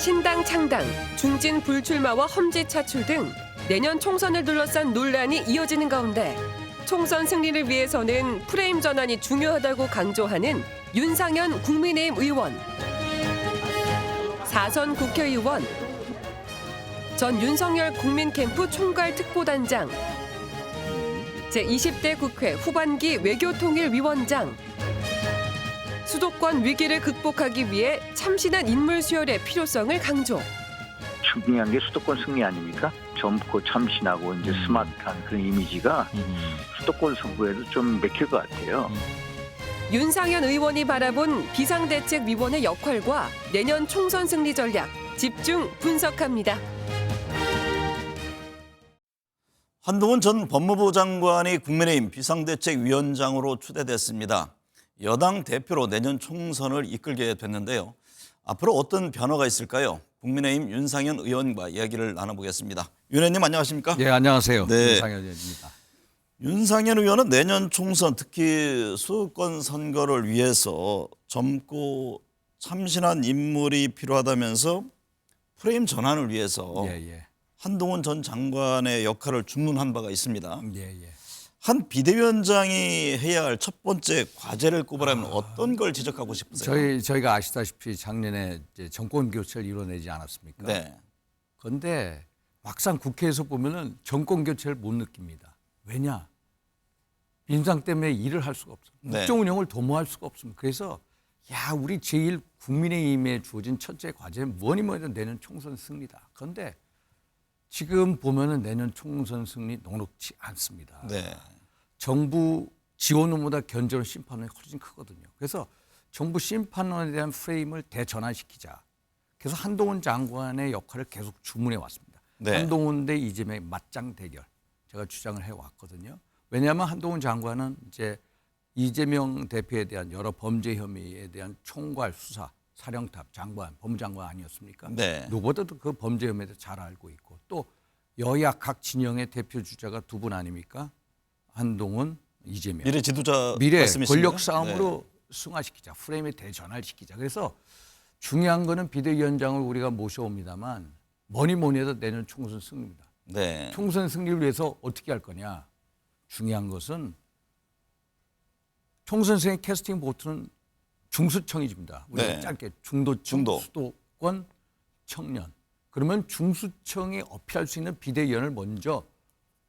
신당 창당, 중진 불출마와 험지 차출 등 내년 총선을 둘러싼 논란이 이어지는 가운데 총선 승리를 위해서는 프레임 전환이 중요하다고 강조하는 윤상현 국민의힘 의원. 4선 국회의원, 전 윤석열 국민캠프 총괄 특보단장, 제20대 국회 후반기 외교통일위원장. 수도권 위기를 극복하기 위해 참신한 인물 수혈의 필요성을 강조. 중요한 게 수도권 승리 아닙니까? 젊고 참신하고 이제 스마트한 그런 이미지가 수도권 선거에도 좀 맥힐 것 같아요. 윤상현 의원이 바라본 비상대책위원회 역할과 내년 총선 승리 전략 집중 분석합니다. 한동훈 전 법무부 장관이 국민의힘 비상대책위원장으로 추대됐습니다. 여당 대표로 내년 총선을 이끌게 됐는데요. 앞으로 어떤 변화가 있을까요? 국민의힘 윤상현 의원과 이야기를 나눠보겠습니다. 윤 의원님 안녕하십니까? 네, 안녕하세요. 네. 윤상현 의원입니다. 윤상현 의원은 내년 총선 특히 수도권 선거를 위해서 젊고 참신한 인물이 필요하다면서 프레임 전환을 위해서 한동훈 전 장관의 역할을 주문한 바가 있습니다. 한 비대위원장이 해야 할 첫 번째 과제를 꼽으라면 어떤 걸 지적하고 싶으세요? 저희가 아시다시피 작년에 이제 정권 교체를 이뤄내지 않았습니까? 네. 그런데 막상 국회에서 보면은 정권 교체를 못 느낍니다. 왜냐? 민주당 때문에 일을 할 수가 없어요. 국정 운영을 도모할 수가 없습니다. 그래서 우리 제일 국민의힘에 주어진 첫째 과제는 뭐니 해도 내년 총선 승리다. 그런데 지금 보면은 내년 총선 승리 녹록지 않습니다. 네. 정부 지원론보다 견제론 심판론이 훨씬 크거든요. 그래서 정부 심판론에 대한 프레임을 대전환시키자. 그래서 한동훈 장관의 역할을 계속 주문해 왔습니다. 네. 한동훈 대 이재명의 맞짱 대결 제가 주장을 해왔거든요. 왜냐하면 한동훈 장관은 이제 이재명 대표에 대한 여러 범죄 혐의에 대한 총괄 수사 사령탑 장관, 법무장관 아니었습니까? 네. 누구보다도 그 범죄 혐의에 대해 잘 알고 있고 또 여야 각 진영의 대표 주자가 두 분 아닙니까? 한동훈, 이재명. 미래 지도자 미래 말씀이십니까? 권력 싸움으로 승화시키자. 프레임의 대전환을 시키자. 그래서 중요한 거는 비대위원장을 우리가 모셔옵니다만 뭐니 해도 내년 총선 승리입니다. 네. 총선 승리를 위해서 어떻게 할 거냐. 중요한 것은 총선 승리 캐스팅 보트는 중수청이 집니다. 우리가 짧게 중도청, 수도권, 청년. 그러면 중수청이 어필할 수 있는 비대위원을 먼저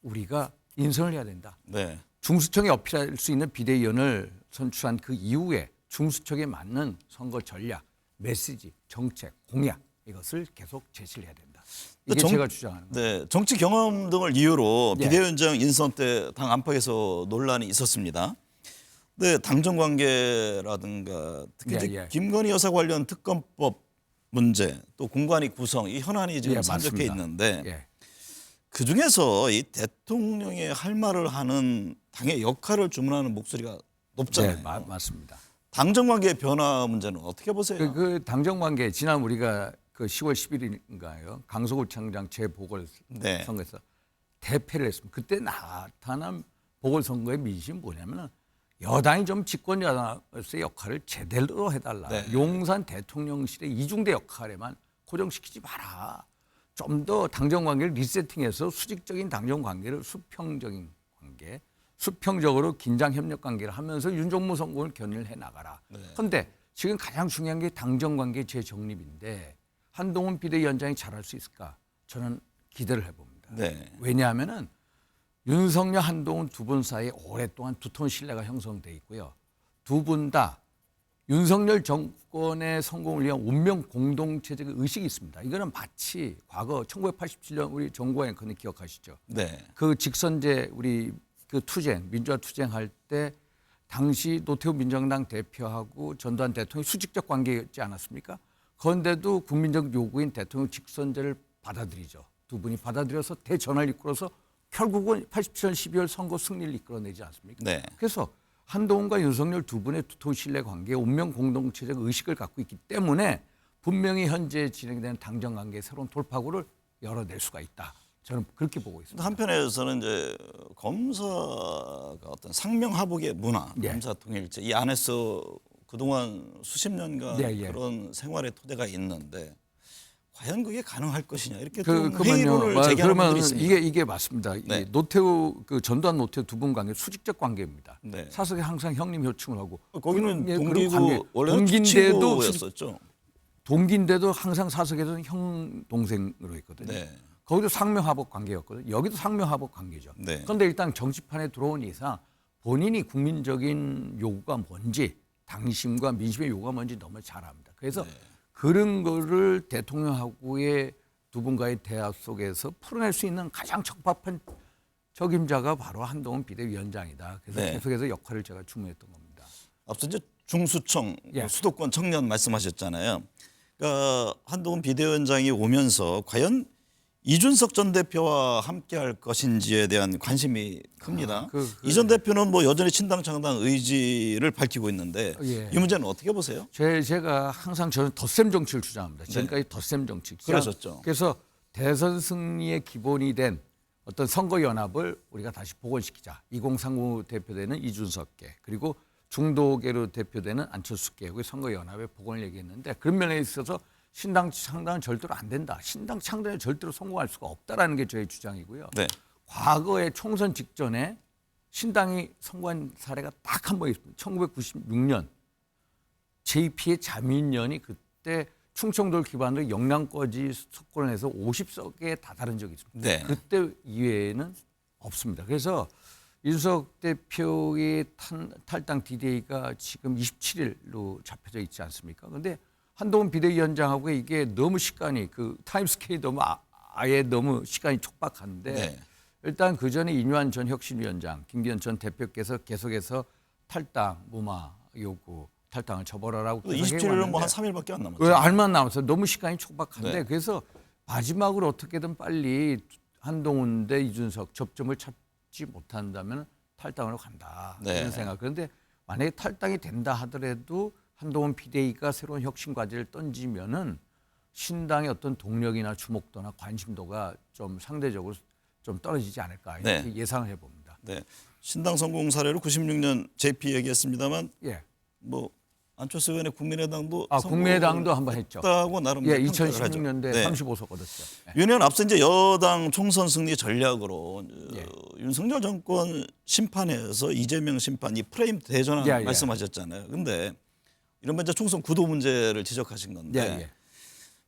우리가 인선을 해야 된다. 네. 중수청이 어필할 수 있는 비대위원을 선출한 그 이후에 중수청에 맞는 선거 전략, 메시지, 정책, 공약 이것을 계속 제시를 해야 된다. 이게 제가 주장하는 거예요. 네. 정치 경험 등을 이유로 비대위원장 인선 때 당 안팎에서 논란이 있었습니다. 네, 당정 관계라든가 특히 이제 김건희 여사 관련 특검법 문제 또 공관위 구성 이 현안이 지금 산적해 있는데 그 중에서 이 대통령의 할 말을 하는 당의 역할을 주문하는 목소리가 높잖아요. 네, 맞습니다. 당정 관계 변화 문제는 어떻게 보세요? 그 당정 관계 지난 우리가 그 10월 10일인가요? 강서구 청장 재보궐선거에서 대패를 했습니다. 그때 나타난 보궐선거의 민심이 뭐냐면은 여당이 좀 집권 여당으로서의 역할을 제대로 해달라. 용산 대통령실의 이중대 역할에만 고정시키지 마라. 좀 더 당정관계를 리세팅해서 수직적인 당정관계를 수평적인 관계, 수평적으로 긴장협력관계를 하면서 윤종무 성공을 견인해 나가라. 그런데 지금 가장 중요한 게 당정관계 재정립인데 한동훈 비대위원장이 잘할 수 있을까? 저는 기대를 해봅니다. 왜냐하면은 윤석열, 한동훈 두 분 사이에 오랫동안 두터운 신뢰가 형성돼 있고요. 두 분 다 윤석열 정권의 성공을 위한 운명 공동체적 의식이 있습니다. 이거는 마치 과거 1987년 우리 정구화 앵커님 기억하시죠? 그 직선제 우리 그 투쟁, 민주화 투쟁할 때 당시 노태우 민정당 대표하고 전두환 대통령이 수직적 관계였지 않았습니까? 그런데도 국민적 요구인 대통령 직선제를 받아들이죠. 두 분이 받아들여서 대전환을 이끌어서 결국은 87년 12월 선거 승리를 이끌어내지 않습니까? 그래서 한동훈과 윤석열 두 분의 두터운 신뢰 관계에 운명 공동체적 의식을 갖고 있기 때문에 분명히 현재 진행되는 당정 관계의 새로운 돌파구를 열어낼 수가 있다. 저는 그렇게 보고 있습니다. 한편에서는 이제 검사가 어떤 상명하복의 문화, 검사 통일제 이 안에서 그동안 수십 년간 그런 생활의 토대가 있는데 과연 그게 가능할 것이냐 이렇게 그러면요. 좀 회의론을 제기하는 그러면 분들이 있습니다. 이게 맞습니다. 네. 이 노태우 그 전두환 노태우 두 분 관계 수직적 관계입니다. 네. 사석에 항상 형님 호칭을 하고 거기는 예, 그리고 동기고 원래는 동기인데도 친구였었죠. 동기인데도 항상 사석에서는 형 동생으로 있거든요. 네. 거기도 상명하복 관계였거든요. 여기도 상명하복 관계죠. 네. 그런데 일단 정치판에 들어온 이상 본인이 국민적인 요구가 뭔지 당심과 민심의 요구가 뭔지 너무 잘 압니다. 그래서 그런 거를 대통령하고의 두 분과의 대화 속에서 풀어낼 수 있는 가장 적합한 적임자가 바로 한동훈 비대위원장이다. 그래서 네. 계속해서 역할을 제가 주문했던 겁니다. 앞서 이제 중수청, 예. 수도권 청년 말씀하셨잖아요. 그러니까 한동훈 비대위원장이 오면서 과연 이준석 전 대표와 함께할 것인지에 대한 관심이 큽니다. 이 전 대표는 뭐 여전히 친당 창당 의지를 밝히고 있는데 예. 이 문제는 어떻게 보세요? 제가 항상 저는 덧셈 정치를 주장합니다. 지금까지 덧셈 정치. 그러셨죠. 그래서 대선 승리의 기본이 된 어떤 선거 연합을 우리가 다시 복원시키자. 2039 대표되는 이준석계 그리고 중도계로 대표되는 안철수계 그 선거 연합의 복원을 얘기했는데 그런 면에 있어서 신당 창당은 절대로 안 된다. 신당 창당에 절대로 성공할 수가 없다라는 게 저의 주장이고요. 네. 과거에 총선 직전에 신당이 성공한 사례가 딱 한 번 있습니다. 1996년 JP의 자민련이 그때 충청도를 기반으로 영남까지 석권을 해서 50석에 다다른 적이 있습니다. 네. 그때 이외에는 없습니다. 그래서 이준석 대표의 탈당 디데이가 지금 27일로 잡혀져 있지 않습니까? 그런데 한동훈 비대위원장하고 이게 너무 시간이 그 타임스케일이 너무 아예 너무 시간이 촉박한데 네. 일단 그 전에 이뇨한 전 혁신위원장, 김기현 전 대표께서 계속해서 탈당 무마 요구 탈당을 접어라라고 27일은 뭐 한 3일밖에 안 남았죠. 왜 알만 남았어요. 너무 시간이 촉박한데 네. 그래서 마지막으로 어떻게든 빨리 한동훈 대 이준석 접점을 찾지 못한다면 탈당으로 간다. 네. 이런 생각. 그런데 만약에 탈당이 된다 하더라도 한동훈 비대위가 새로운 혁신 과제를 던지면은 신당의 어떤 동력이나 주목도나 관심도가 좀 상대적으로 좀 떨어지지 않을까 이렇게 네. 예상을 해봅니다. 네. 신당 성공 사례로 96년 JP 얘기했습니다만 예. 뭐 안철수 의원의 국민의당도 국민의당도 한번 했죠. 다고 나름 예, 평가를 하죠. 2016년대 네. 35석 얻었죠. 예. 윤 의원 앞서 이제 여당 총선 승리 전략으로 예. 윤석열 정권 심판에서 이재명 심판 이 프레임 대전환 예, 예. 말씀하셨잖아요. 근데 이런 이제 총선 구도 문제를 지적하신 건데 예, 예.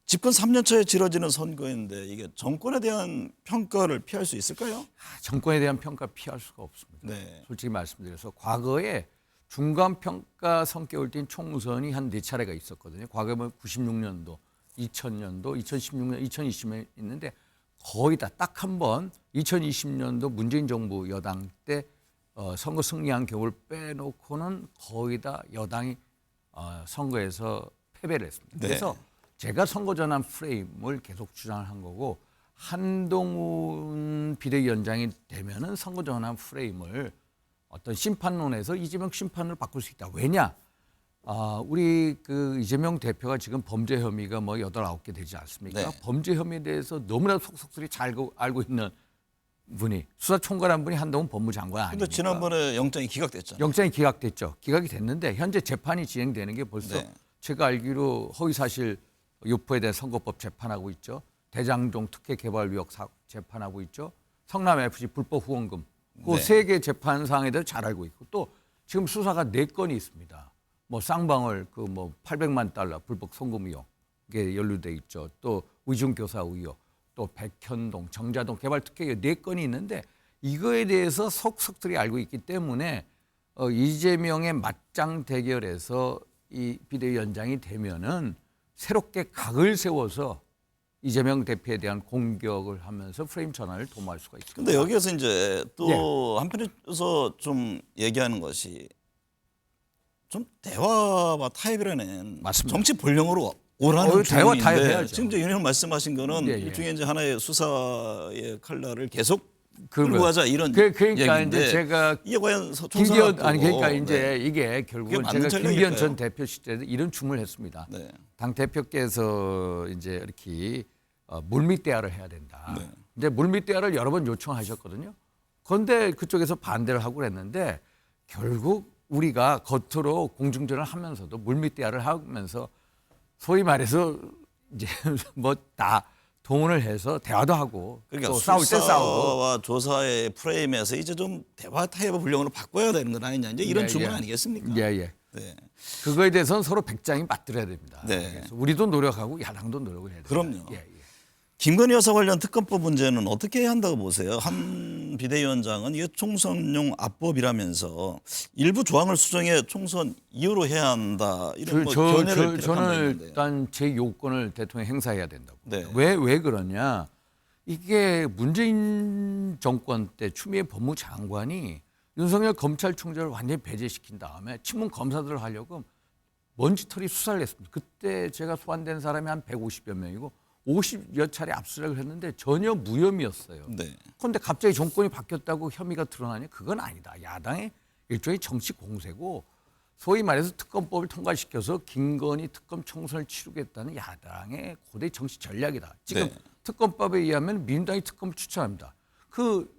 집권 3년 차에 치러지는 선거인데 이게 정권에 대한 평가를 피할 수 있을까요? 정권에 대한 평가 피할 수가 없습니다. 네. 솔직히 말씀드려서 과거에 중간 평가 성격을 띈 총선이 한 4차례가 있었거든요. 과거에 보면 96년도, 2000년도, 2016년, 2020년에 있는데 거의 다 딱 한 번 2020년도 문재인 정부 여당 때 선거 승리한 경우를 빼놓고는 거의 다 여당이 선거에서 패배를 했습니다. 네. 그래서 제가 선거 전환 프레임을 계속 주장을 한 거고 한동훈 비대위원장이 되면은 선거 전환 프레임을 어떤 심판론에서 이재명 심판으로 바꿀 수 있다. 왜냐? 우리 그 이재명 대표가 지금 범죄 혐의가 뭐 8, 9개 되지 않습니까? 네. 범죄 혐의에 대해서 너무나 속속들이 잘 알고 있는 분이 수사총괄한 분이 한동훈 법무장관 아닙니까? 근데 지난번에 영장이 기각됐잖아요. 영장이 기각됐죠. 기각이 됐는데 현재 재판이 진행되는 게 벌써 네. 제가 알기로 허위사실 유포에 대한 선거법 재판하고 있죠. 대장동 특혜 개발 의혹 재판하고 있죠. 성남 FC 불법 후원금 그 네. 3개 재판 사항에 대해서 잘 알고 있고 또 지금 수사가 4건이 있습니다. 뭐 쌍방울 그 뭐 800만 달러 불법 송금 의혹에 연루돼 있죠. 또 의중교사 의혹, 또 백현동, 정자동 개발 특혜 4건이 있는데 이거에 대해서 속속들이 알고 있기 때문에 이재명의 맞짱 대결에서 이 비대위원장이 되면은 새롭게 각을 세워서 이재명 대표에 대한 공격을 하면서 프레임 전환을 도모할 수가 있습니다. 근데 여기에서 이제 또 네. 한편에서 좀 얘기하는 것이 좀 대화와 타협이라는 맞습니다. 정치 본령으로 오라는 대화 주문인데 타협해야죠. 지금 이제 윤 의원 말씀하신 거는 예, 예. 일종의 이제 하나의 수사의 칼날을 계속 그거. 끌고 가자 이런 그러니까 얘기인데 이제 제가 이게 과연 김기현 총선하고 그러니까 이제 네. 이게 결국은 그게 제가 맞는 김기현 전략일까요? 전 대표 시절에 이런 주문을 했습니다. 네. 당 대표께서 이제 이렇게 물밑 대화를 해야 된다. 네. 이제 물밑 대화를 여러 번 요청하셨거든요. 그런데 그쪽에서 반대를 하고 그랬는데 결국 우리가 겉으로 공중전을 하면서도 물밑 대화를 하면서 소위 말해서 이제 뭐 다 동원을 해서 대화도 하고 그러니까 또 싸울 때 싸우고. 수사와 조사의 프레임에서 이제 좀 대화 타협의 분량으로 바꿔야 되는 건 아니냐 이제 이런 예, 주문 예. 아니겠습니까? 예. 네. 그거에 대해서는 서로 백장이 맞들어야 됩니다. 네. 그래서 우리도 노력하고 야당도 노력을 해야 됩니다. 그럼요. 예. 김건희 여사 관련 특검법 문제는 어떻게 해야 한다고 보세요? 한 비대위원장은 이게 총선용 압법이라면서 일부 조항을 수정해 총선 이후로 해야 한다 이런 견해를 저는 있는데요. 일단 제 요건을 대통령이 행사해야 된다고. 네. 왜 그러냐? 이게 문재인 정권 때 추미애 법무장관이 윤석열 검찰총장을 완전히 배제시킨 다음에 친문 검사들을 하려고 먼지털이 수사를 했습니다. 그때 제가 소환된 사람이 한 150여 명이고 50여 차례 압수수색을 했는데 전혀 무혐의였어요. 네. 그런데 갑자기 정권이 바뀌었다고 혐의가 드러나니 그건 아니다. 야당의 일종의 정치 공세고 소위 말해서 특검법을 통과시켜서 김건희 특검 총선을 치르겠다는 야당의 고대 정치 전략이다. 지금 네. 특검법에 의하면 민주당이 특검을 추천합니다. 그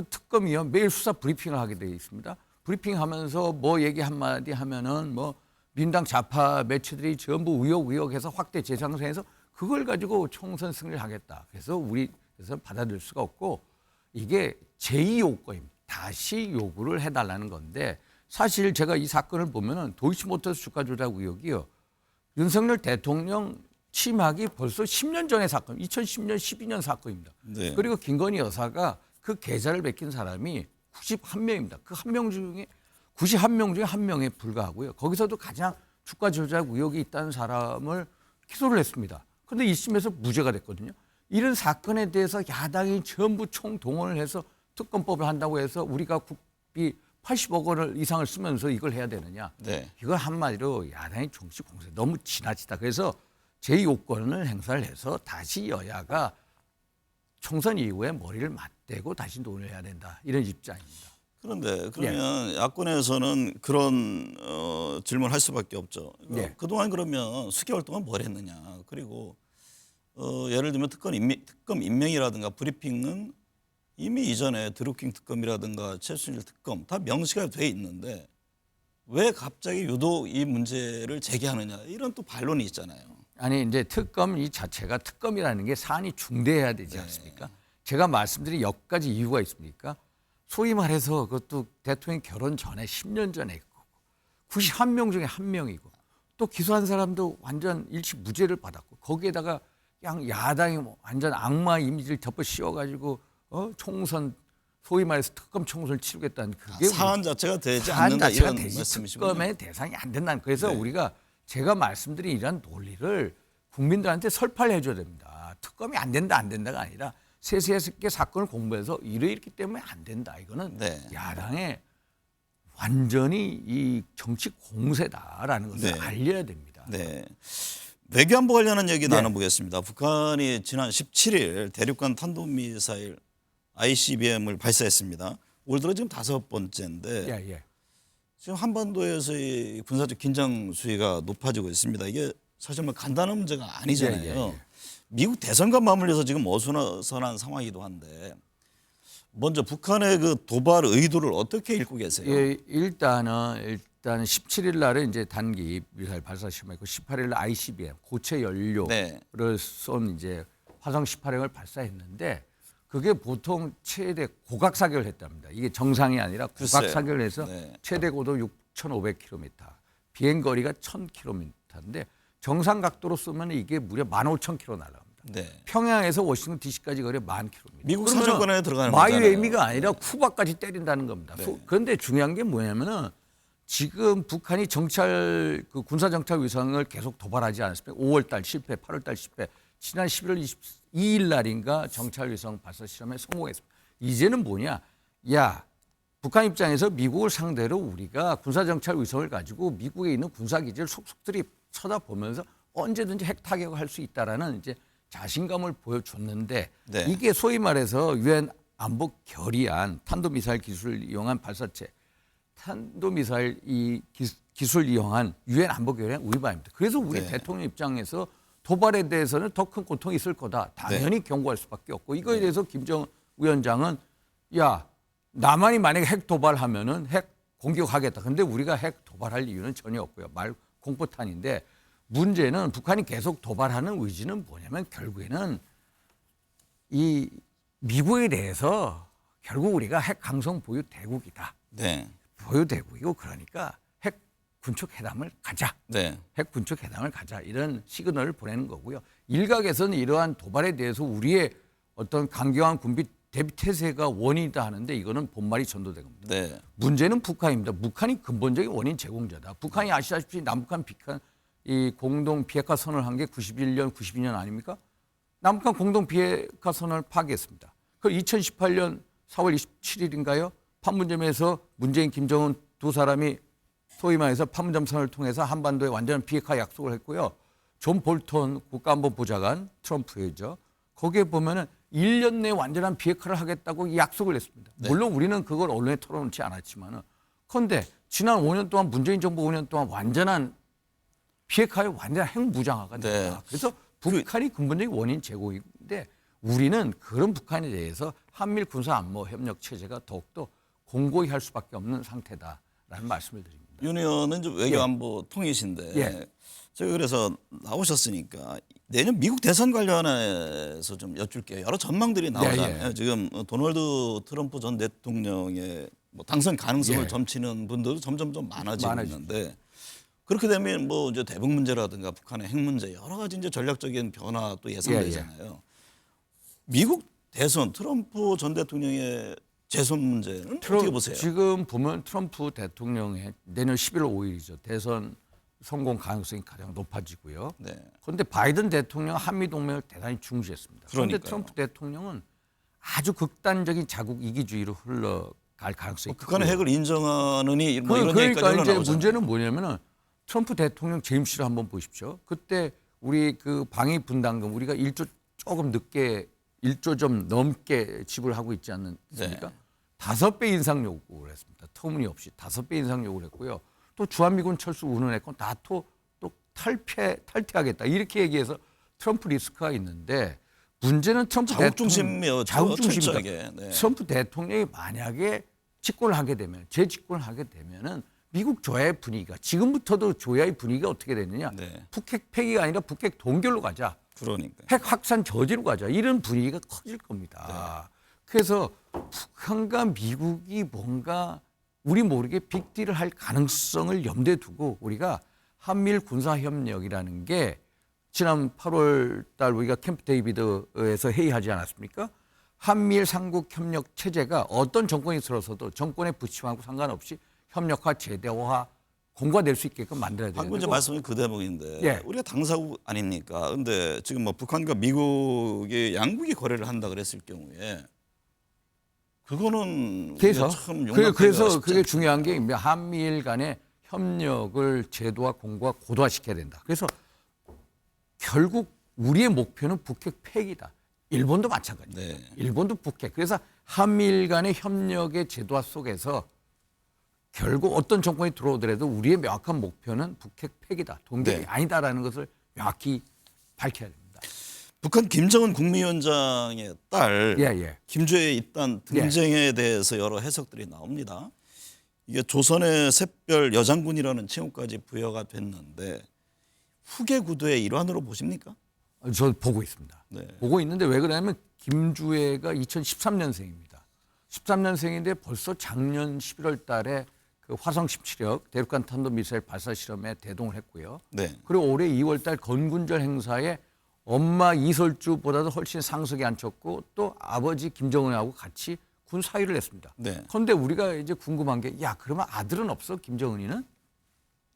특검위원 매일 수사 브리핑을 하게 되어 있습니다. 브리핑하면서 뭐 얘기 한마디 하면은 뭐 민주당 좌파 매체들이 전부 의혹해서 확대 재상생해서 그걸 가지고 총선 승리를 하겠다. 그래서 우리에서 받아들일 수가 없고 이게 제2 요건입니다. 다시 요구를 해달라는 건데 사실 제가 이 사건을 보면은 도이치모터스 주가 조작 의혹이요. 윤석열 대통령 취임하기 벌써 10년 전의 사건, 2010년, 12년 사건입니다. 네. 그리고 김건희 여사가 그 계좌를 베낀 사람이 91명입니다. 그 1명 중에 91명 중에 1명에 불과하고요. 거기서도 가장 주가 조작 의혹이 있다는 사람을 기소를 했습니다. 그런데 1심에서 무죄가 됐거든요. 이런 사건에 대해서 야당이 전부 총동원을 해서 특검법을 한다고 해서 우리가 국비 80억 원을 이상을 쓰면서 이걸 해야 되느냐. 네. 이걸 한마디로 야당의 정치 공세 너무 지나치다. 그래서 제2요건을 행사를 해서 다시 여야가 총선 이후에 머리를 맞대고 다시 논의를 해야 된다. 이런 입장입니다. 그런데 그러면 야권에서는 그런 질문을 할 수밖에 없죠. 예. 그동안 그러면 수개월 동안 뭘 했느냐. 그리고 예를 들면 특검 임명이라든가 브리핑은 이미 이전에 드루킹 특검이라든가 최순실 특검 다 명시가 돼 있는데 왜 갑자기 유독 이 문제를 제기하느냐 이런 또 반론이 있잖아요. 아니 이제 특검 이 자체가 특검이라는 게 사안이 중대해야 되지 않습니까? 제가 말씀드린 몇 가지 이유가 있습니까? 소위 말해서 그것도 대통령 결혼 전에 10년 전에 있고 91명 중에 1명이고 또 기소한 사람도 완전 일시 무죄를 받았고 거기에다가 그냥 야당이 뭐 완전 악마 이미지를 덮어 씌워가지고 총선 소위 말해서 특검 총선을 치르겠다는 그게 사안 자체가 되지 사안 않는다 자체가 이런 되지 말씀이시군요. 특검의 대상이 안 된다는 그래서 네. 우리가 제가 말씀드린 이런 논리를 국민들한테 설파를 해줘야 됩니다. 특검이 안 된다가 아니라 세세하게 사건을 공부해서 이랬기 때문에 안 된다. 이거는 네. 야당의 완전히 이 정치 공세다라는 것을 네. 알려야 됩니다. 네. 외교안보 관련한 얘기 네. 나눠보겠습니다. 북한이 지난 17일 대륙간 탄도미사일 ICBM을 발사했습니다. 올 들어 지금 5번째인데 예. 지금 한반도에서의 군사적 긴장 수위가 높아지고 있습니다. 이게 사실 뭐 간단한 문제가 아니잖아요. 예. 미국 대선과 맞물려서 지금 어수선한 상황이기도 한데 먼저 북한의 그 도발 의도를 어떻게 읽고 계세요? 예, 일단은 17일 날에 이제 단기 미사일 발사 시험했고 18일 날 ICBM 고체 연료를 네. 쏜 이제 화성 18형을 발사했는데 그게 보통 최대 고각 사격을 했답니다. 이게 정상이 아니라 고각 글쎄요. 사격을 해서 네. 최대 고도 6,500km, 비행 거리가 1,000km인데 정상 각도로 쏘면 이게 무려 15,000km 날아갑니다. 네. 평양에서 워싱턴 DC까지 거리 10,000km. 미국 사정권에 들어가는 마이애미가 아니라 쿠바까지 때린다는 겁니다. 네. 그런데 중요한 게 뭐냐면은 지금 북한이 정찰 그 군사 정찰 위성을 계속 도발하지 않습니까? 5월달 실패, 8월달 실패. 지난 11월 22일 날인가 정찰 위성 발사 실험에 성공했습니다. 이제는 뭐냐? 야, 북한 입장에서 미국을 상대로 우리가 군사 정찰 위성을 가지고 미국에 있는 군사 기지를 속속들이 쳐다보면서 언제든지 핵 타격을 할 수 있다라는 이제 자신감을 보여줬는데 네. 이게 소위 말해서 유엔 안보 결의안 탄도미사일 기술을 이용한 발사체, 탄도미사일 이 기술 이용한 유엔 안보 결의안 위반입니다. 그래서 우리 네. 대통령 입장에서 도발에 대해서는 더 큰 고통이 있을 거다. 당연히 경고할 수밖에 없고 이거에 대해서 김정은 위원장은 야 남한이 만약에 핵 도발하면은 핵 공격하겠다. 근데 우리가 핵 도발할 이유는 전혀 없고요. 말 공포탄인데 문제는 북한이 계속 도발하는 의지는 뭐냐면 결국에는 이 미국에 대해서 결국 우리가 핵 강성 보유 대국이다. 네. 보유 대국이고 그러니까 핵 군축 회담을 가자. 네. 핵 군축 회담을 가자. 이런 시그널을 보내는 거고요. 일각에서는 이러한 도발에 대해서 우리의 어떤 강경한 군비 대비 태세가 원인이다 하는데 이거는 본말이 전도된 겁니다. 네. 문제는 북한입니다. 북한이 근본적인 원인 제공자다. 북한이 아시다시피 남북한 이 공동 비핵화 선언을 한 게 91년, 92년 아닙니까? 남북한 공동 비핵화 선언을 파기했습니다. 그 2018년 4월 27일인가요? 판문점에서 문재인, 김정은 두 사람이 소위 말해서 판문점 선언을 통해서 한반도의 완전한 비핵화 약속을 했고요. 존 볼턴 국가안보보좌관 트럼프이죠. 거기에 보면은 1년 내에 완전한 비핵화를 하겠다고 약속을 했습니다. 네. 물론 우리는 그걸 언론에 털어놓지 않았지만은 그런데 지난 5년 동안 문재인 정부 5년 동안 완전한 비핵화의 완전한 핵무장화가 됐다. 네. 그래서 북한이 근본적인 원인 제공인데 우리는 그런 북한에 대해서 한미일 군사 안보 협력 체제가 더욱더 공고히 할 수밖에 없는 상태다라는 말씀을 드립니다. 윤 의원은 좀 외교안보 통이신데 예. 제가 그래서 나오셨으니까 내년 미국 대선 관련해서 좀 여쭐게요. 여러 전망들이 나오잖아요. 예. 지금 도널드 트럼프 전 대통령의 뭐 당선 가능성을 예. 점치는 분들도 점점 좀 많아지고 많아지죠. 있는데 그렇게 되면 뭐 이제 대북 문제라든가 북한의 핵 문제 여러 가지 이제 전략적인 변화도 예상되잖아요. 미국 대선 트럼프 전 대통령의 재선 문제는 어떻게 보세요? 지금 보면 트럼프 대통령의 내년 11월 5일이죠. 대선 성공 가능성이 가장 높아지고요. 네. 그런데 바이든 대통령 한미 동맹을 대단히 중시했습니다. 그런데 그러니까요. 트럼프 대통령은 아주 극단적인 자국 이기주의로 흘러갈 가능성이 북한의 크고요. 핵을 인정하느니 뭐 이런 그러니까 얘기까지 이제 올라오잖아요. 문제는 뭐냐면은 트럼프 대통령 재임 시를 한번 보십시오. 그때 우리 그 방위 분담금 우리가 1조 조금 늦게 1조 좀 넘게 지불하고 있지 않습니까? 네. 5배 인상 요구를 했습니다. 터무니없이 5배 인상 요구를 했고요. 또 주한미군 철수 운운했고 나토 또 탈퇴하겠다 이렇게 얘기해서 트럼프 리스크가 있는데 문제는 트럼프 자국 중심이었죠. 자국 중심이다. 철저하게. 네. 트럼프 대통령이 만약에 집권을 하게 되면 재집권을 하게 되면은 미국 조야의 분위기가 지금부터도 조야의 분위기가 어떻게 되느냐? 네. 북핵 폐기가 아니라 북핵 동결로 가자. 그러니까. 핵 확산 저지로 가자. 이런 분위기가 커질 겁니다. 그래서 북한과 미국이 뭔가 우리 모르게 빅딜을 할 가능성을 염두에 두고 우리가 한미일 군사협력이라는 게 지난 8월 달 우리가 캠프 데이비드에서 회의하지 않았습니까? 한미일 삼국협력 체제가 어떤 정권이 들어서도 정권의 부침하고 상관없이 협력화, 제도화, 공과될 수 있게끔 만들어야 되는 방금 전 말씀이 그 대목인데 예. 우리가 당사국 아닙니까? 근데 지금 뭐 북한과 미국이 양국이 거래를 한다 그랬을 경우에 그거는 그래서 우리가 참 용납하기가 그래서 쉽지 그게 중요한 게 한미일 간의 협력을 제도화, 공고화, 고도화시켜야 된다. 그래서 결국 우리의 목표는 북핵 폐기다. 일본도 마찬가지입니다. 네. 일본도 북핵. 그래서 한미일 간의 협력의 제도화 속에서 결국 어떤 정권이 들어오더라도 우리의 명확한 목표는 북핵 폐기다. 동결이 네. 아니다라는 것을 명확히 밝혀야 됩니다. 북한 김정은 국무위원장의 딸 예. 김주의 입단 등쟁에 대해서 여러 해석들이 나옵니다. 이게 조선의 샛별 여장군이라는 칭호까지 부여가 됐는데 후계 구도의 일환으로 보십니까? 저 보고 있습니다. 네. 보고 있는데 왜 그러냐면 김주애가 2013년생입니다. 13년생인데 벌써 작년 11월 달에 그 화성 17형 대륙간 탄도미사일 발사 실험에 대동을 했고요. 네. 그리고 올해 2월 달 건군절 행사에 엄마 이설주보다도 훨씬 상석에 앉혔고 또 아버지 김정은하고 같이 군 사위를 했습니다. 네. 그런데 우리가 이제 궁금한 게 야 그러면 아들은 없어 김정은이는?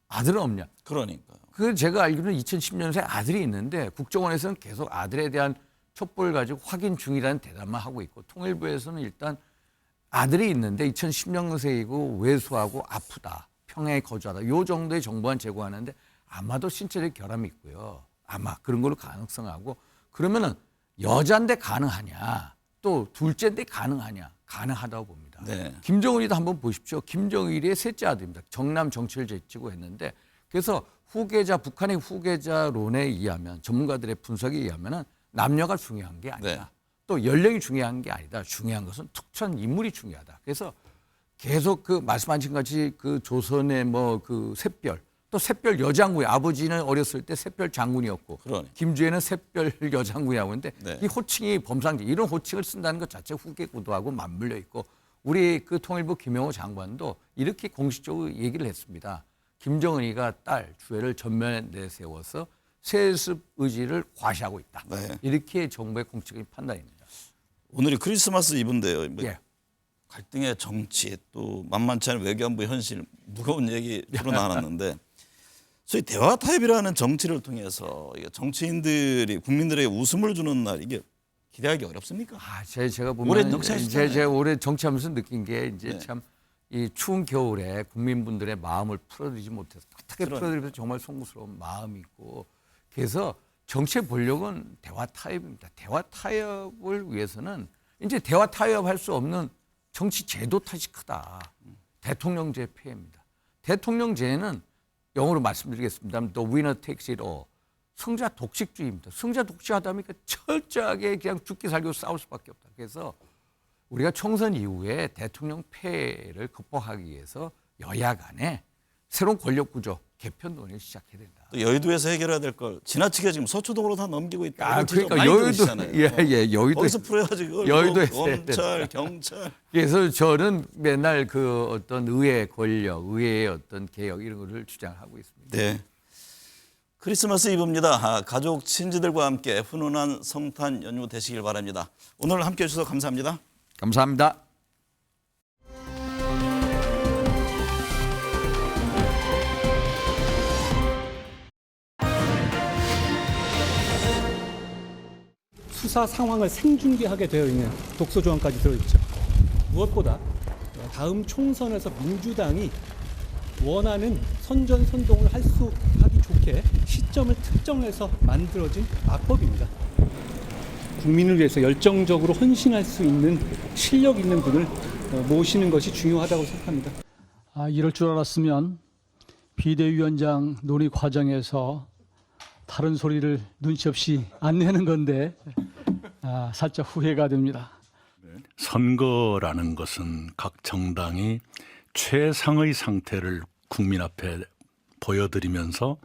아들은 없냐? 그러니까요. 그 제가 알기로는 2010년생 아들이 있는데 국정원에서는 계속 아들에 대한 첩보를 가지고 확인 중이라는 대답만 하고 있고 통일부에서는 일단 아들이 있는데 2010년생이고 외수하고 아프다. 평양에 거주하다. 요 정도의 정보만 제공하는데 아마도 신체적 결함이 있고요. 아마 그런 걸로 가능성하고 그러면은 여자인데 가능하냐? 또 둘째인데 가능하냐? 가능하다고 봅니다. 네. 김정은이도 한번 보십시오. 김정일의 셋째 아들입니다. 정남 정치를 제치고 했는데 그래서 후계자 북한의 후계자론에 의하면 전문가들의 분석에 의하면은 남녀가 중요한 게 아니다. 네. 또 연령이 중요한 게 아니다. 중요한 것은 특정 인물이 중요하다. 그래서 계속 그 말씀하신 같이 그 조선의 뭐 그 샛별 또 샛별 여장군이 아버지는 어렸을 때 샛별 장군이었고 그러네. 김주애는 샛별 여장군이라고 했는데 네. 이 호칭이 범상지 이런 호칭을 쓴다는 것 자체 후계 구도하고 맞물려 있고 우리 그 통일부 김영호 장관도 이렇게 공식적으로 얘기를 했습니다. 김정은이가 딸 주애를 전면에 내세워서 세습 의지를 과시하고 있다. 네. 이렇게 정부의 공식적인 판단입니다. 오늘이 크리스마스 이브인데요. 뭐 예. 갈등의 정치 또 만만치 않은 외교안보 현실 무거운 얘기 주로 나눴는데 소위 대화 타협이라는 정치를 통해서 이게 정치인들이 국민들에게 웃음을 주는 날 이게 기대하기 어렵습니까? 제가 보면 오랜 정치하시잖아요. 제가 올해 정치하면서 느낀 게 이제 네. 참 이 추운 겨울에 국민분들의 마음을 풀어드리지 못해서 어떻게 풀어드리면서 정말 송구스러운 마음이 있고 그래서 정치의 본력은 대화 타협입니다. 대화 타협을 위해서는 이제 대화 타협할 수 없는 정치 제도 탓이 크다. 대통령제 폐해입니다. 대통령제는 영어로 말씀드리겠습니다. The winner takes it all. 승자 독식주의입니다. 승자 독식하다 보니까 철저하게 그냥 죽기 살기로 싸울 수밖에 없다. 그래서 우리가 총선 이후에 대통령 폐해를 극복하기 위해서 여야 간에 새로운 권력 구조 개편 논의를 시작해야 된다. 또 여의도에서 해결해야 될 걸 지나치게 지금 서초동으로 다 넘기고 있다. 그러니까 여의도 여의도 거기서 풀어야지. 여의도에서 검찰, 경찰. 그래서 저는 맨날 그 어떤 의회 권력, 의회의 어떤 개혁 이런 거를 주장하고 있습니다. 네. 크리스마스 이브입니다. 가족, 친지들과 함께 훈훈한 성탄 연휴 되시길 바랍니다. 오늘 함께해 주셔서 감사합니다. 감사합니다. 수사 상황을 생중계하게 되어 있는 독소 조항까지 들어있죠. 무엇보다 다음 총선에서 민주당이 원하는 선전선동을 하기 좋게 시점을 특정해서 만들어진 악법입니다. 국민을 위해서 열정적으로 헌신할 수 있는 실력 있는 분을 모시는 것이 중요하다고 생각합니다. 이럴 줄 알았으면 비대위원장 논의 과정에서 다른 소리를 눈치 없이 안 내는 건데 살짝 후회가 됩니다. 선거라는 것은 각 정당이 최상의 상태를 국민 앞에 보여드리면서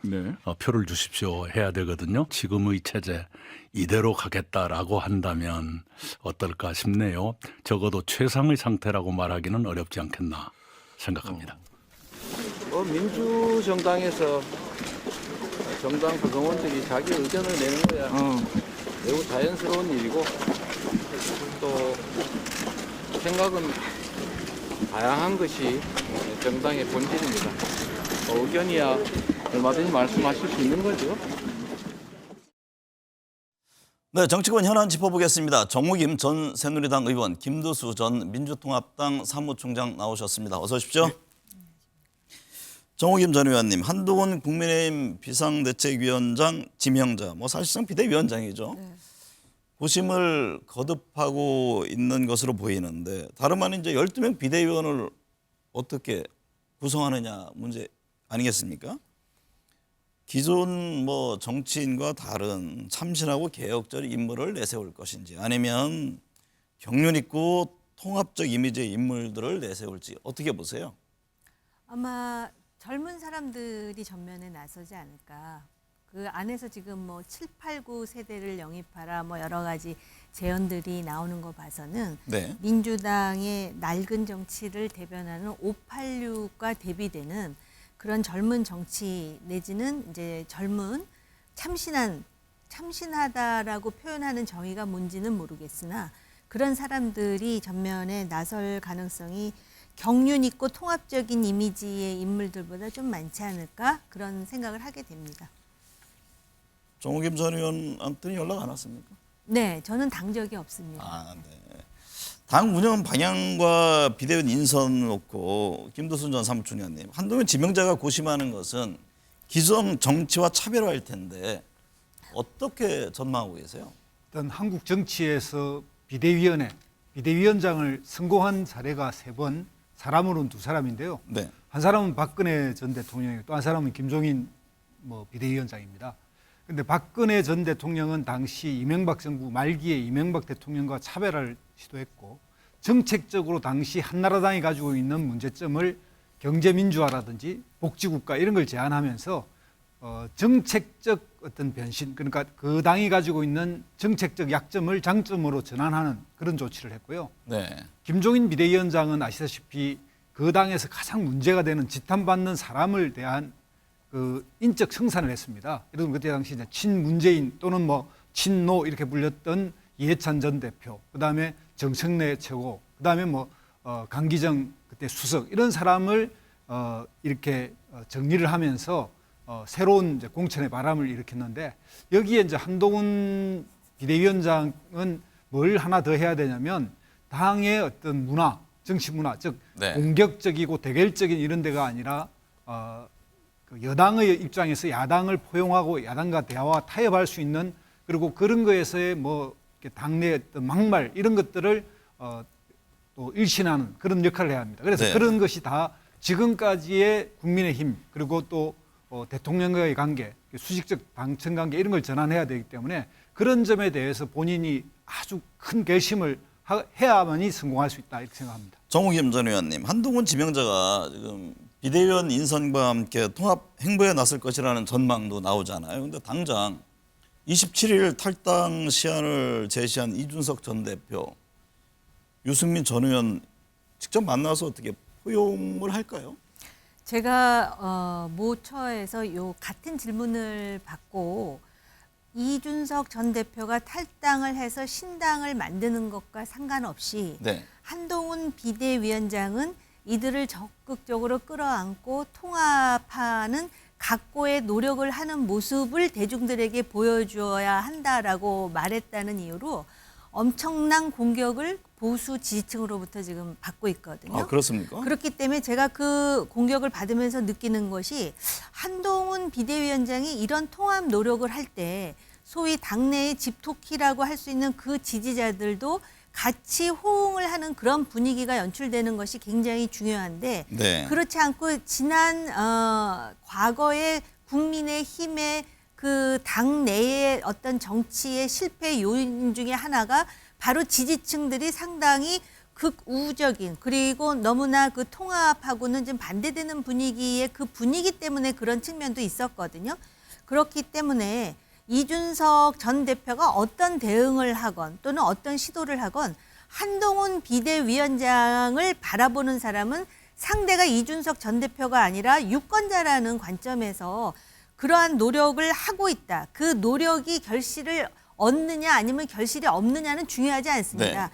표를 주십시오 해야 되거든요. 지금의 체제 이대로 가겠다라고 한다면 어떨까 싶네요. 적어도 최상의 상태라고 말하기는 어렵지 않겠나 생각합니다. 민주정당에서 정당 구성원들이 자기 의견을 내는 거야. 매우 자연스러운 일이고 또 생각은 다양한 것이 정당의 본질입니다. 의견이야 얼마든지 말씀하실 수 있는 거죠. 네, 정치권 현안 짚어보겠습니다. 정우김 전 새누리당 의원, 김두수 전 민주통합당 사무총장 나오셨습니다. 어서 오십시오. 네. 정우김 전 의원님, 한동훈 국민의힘 비상대책위원장 지명자, 사실상 비대위원장이죠. 네. 고심을 거듭하고 있는 것으로 보이는데 다름 아닌 이제 12명 비대위원을 어떻게 구성하느냐 문제 아니겠습니까? 기존 정치인과 다른 참신하고 개혁적 인물을 내세울 것인지 아니면 경륜 있고 통합적 이미지의 인물들을 내세울지 어떻게 보세요? 아마 젊은 사람들이 전면에 나서지 않을까. 그 안에서 지금 7, 8, 9 세대를 영입하라 여러 가지 제언들이 나오는 거 봐서는 네. 민주당의 낡은 정치를 대변하는 586과 대비되는 그런 젊은 정치 내지는 이제 젊은 참신하다라고 표현하는 정의가 뭔지는 모르겠으나 그런 사람들이 전면에 나설 가능성이 경륜 있고 통합적인 이미지의 인물들보다 좀 많지 않을까 그런 생각을 하게 됩니다. 정우김 전 의원한테는 연락 안 왔습니까? 네, 저는 당 적이 없습니다. 네. 당 운영 방향과 비대위원 인선 놓고 김두순 전 사무총장님, 한동훈 지명자가 고심하는 것은 기존 정치와 차별화일 텐데 어떻게 전망하고 계세요? 일단 한국 정치에서 비대위원장을 성공한 사례가 3번, 사람으로는 2사람인데요. 네. 한 사람은 박근혜 전 대통령이고 또 한 사람은 김종인 비대위원장입니다. 그런데 박근혜 전 대통령은 당시 이명박 정부 말기에 이명박 대통령과 차별화를 시도했고 정책적으로 당시 한나라당이 가지고 있는 문제점을 경제 민주화라든지 복지국가 이런 걸 제안하면서 정책적 어떤 변신, 그러니까 그 당이 가지고 있는 정책적 약점을 장점으로 전환하는 그런 조치를 했고요. 네. 김종인 비대위원장은 아시다시피 그 당에서 가장 문제가 되는 지탄받는 사람을 대한 그 인적 청산을 했습니다. 예를 들면 그때 당시 이제 친문재인 또는 뭐 친노 이렇게 불렸던 이해찬 전 대표, 그다음에 정청래 최고, 그다음에 뭐 강기정 그때 수석 이런 사람을 이렇게 정리를 하면서 새로운 이제 공천의 바람을 일으켰는데, 여기에 이제 한동훈 비대위원장은 뭘 하나 더 해야 되냐면 당의 어떤 문화, 정치 문화, 즉 네. 공격적이고 대결적인 이런 데가 아니라 그 여당의 입장에서 야당을 포용하고 야당과 대화와 타협할 수 있는, 그리고 그런 거에서의 뭐 당내 어떤 막말 이런 것들을 또 일신하는 그런 역할을 해야 합니다. 그래서 네. 그런 것이 다 지금까지의 국민의힘 그리고 또 대통령과의 관계, 수직적 방청 관계 이런 걸 전환해야 되기 때문에 그런 점에 대해서 본인이 아주 큰 결심을 해야만이 성공할 수 있다 이렇게 생각합니다. 정우겸 전 의원님, 한동훈 지명자가 지금 비대위원 인선과 함께 통합 행보에 나설 것이라는 전망도 나오잖아요. 그런데 당장 27일 탈당 시한을 제시한 이준석 전 대표, 유승민 전 의원 직접 만나서 어떻게 포용을 할까요? 제가 모처에서 요 같은 질문을 받고 이준석 전 대표가 탈당을 해서 신당을 만드는 것과 상관없이 네. 한동훈 비대위원장은 이들을 적극적으로 끌어안고 통합하는 각고의 노력을 하는 모습을 대중들에게 보여주어야 한다라고 말했다는 이유로 엄청난 공격을 보수 지지층으로부터 지금 받고 있거든요. 아, 그렇습니까? 그렇기 때문에 제가 그 공격을 받으면서 느끼는 것이, 한동훈 비대위원장이 이런 통합 노력을 할 때 소위 당내의 집토끼라고 할 수 있는 그 지지자들도 같이 호응을 하는 그런 분위기가 연출되는 것이 굉장히 중요한데, 네. 그렇지 않고 지난 과거의 국민의힘의 그 당내의 어떤 정치의 실패 요인 중에 하나가 바로 지지층들이 상당히 극우적인, 그리고 너무나 그 통합하고는 좀 반대되는 분위기의 그 분위기 때문에 그런 측면도 있었거든요. 그렇기 때문에 이준석 전 대표가 어떤 대응을 하건 또는 어떤 시도를 하건 한동훈 비대위원장을 바라보는 사람은 상대가 이준석 전 대표가 아니라 유권자라는 관점에서 그러한 노력을 하고 있다. 그 노력이 결실을 얻느냐 아니면 결실이 없느냐는 중요하지 않습니다. 네.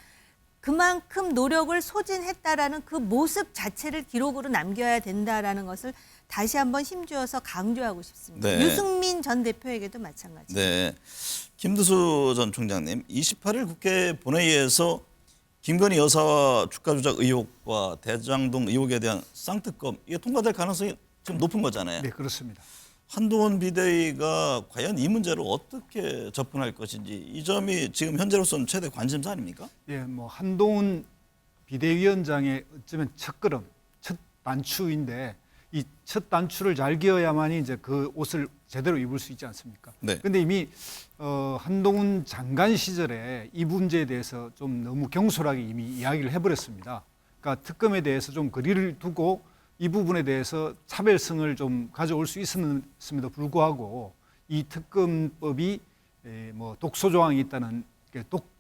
그만큼 노력을 소진했다라는 그 모습 자체를 기록으로 남겨야 된다라는 것을 다시 한번 힘주어서 강조하고 싶습니다. 네. 유승민 전 대표에게도 마찬가지입니다. 네. 김두수 전 총장님, 28일 국회 본회의에서 김건희 여사와 주가 조작 의혹과 대장동 의혹에 대한 쌍특검, 이게 통과될 가능성이 좀 높은 거잖아요. 네, 그렇습니다. 한동훈 비대위가 과연 이 문제를 어떻게 접근할 것인지, 이 점이 지금 현재로서는 최대 관심사 아닙니까? 예, 뭐 한동훈 비대위원장의 어쩌면 첫 걸음, 첫 단추인데, 이 첫 단추를 잘 기어야만이 이제 그 옷을 제대로 입을 수 있지 않습니까? 네. 근데 이미 한동훈 장관 시절에 이 문제에 대해서 좀 너무 경솔하게 이미 이야기를 해버렸습니다. 그러니까 특검에 대해서 좀 거리를 두고 이 부분에 대해서 차별성을 좀 가져올 수 있었음에도 불구하고 이 특검법이 뭐 독소 조항이 있다는,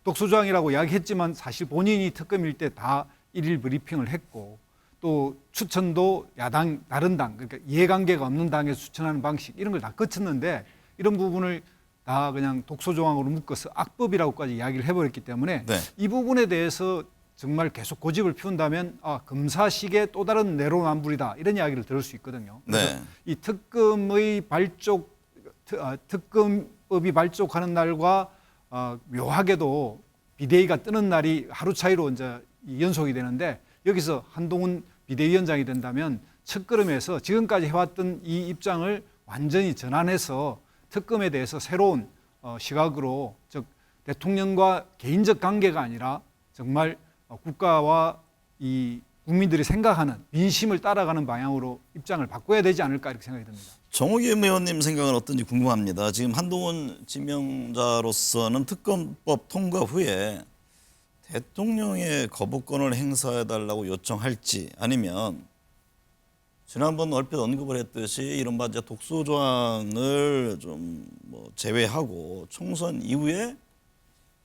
독소 조항이라고 이야기했지만 사실 본인이 특검일 때 다 일일 브리핑을 했고, 또 추천도 야당 다른 당, 그러니까 이해관계가 없는 당에서 추천하는 방식 이런 걸 다 거쳤는데, 이런 부분을 다 그냥 독소 조항으로 묶어서 악법이라고까지 이야기를 해버렸기 때문에 네. 이 부분에 대해서 정말 계속 고집을 피운다면 검사식의 또 다른 내로남불이다 이런 이야기를 들을 수 있거든요. 그래서 네. 이 특검의 특검법이 발족하는 날과 묘하게도 비대위가 뜨는 날이 하루 차이로 이제 연속이 되는데, 여기서 한동훈 비대위원장이 된다면 첫걸음에서 지금까지 해왔던 이 입장을 완전히 전환해서 특검에 대해서 새로운 시각으로, 즉 대통령과 개인적 관계가 아니라 정말 국가와 이 국민들이 생각하는 민심을 따라가는 방향으로 입장을 바꿔야 되지 않을까 이렇게 생각이 듭니다. 정호겸 의원님 생각은 어떤지 궁금합니다. 지금 한동훈 지명자로서는 특검법 통과 후에 대통령의 거부권을 행사해달라고 요청할지, 아니면 지난번 얼핏 언급을 했듯이 이른바 이제 독소 조항을 좀 뭐 제외하고 총선 이후에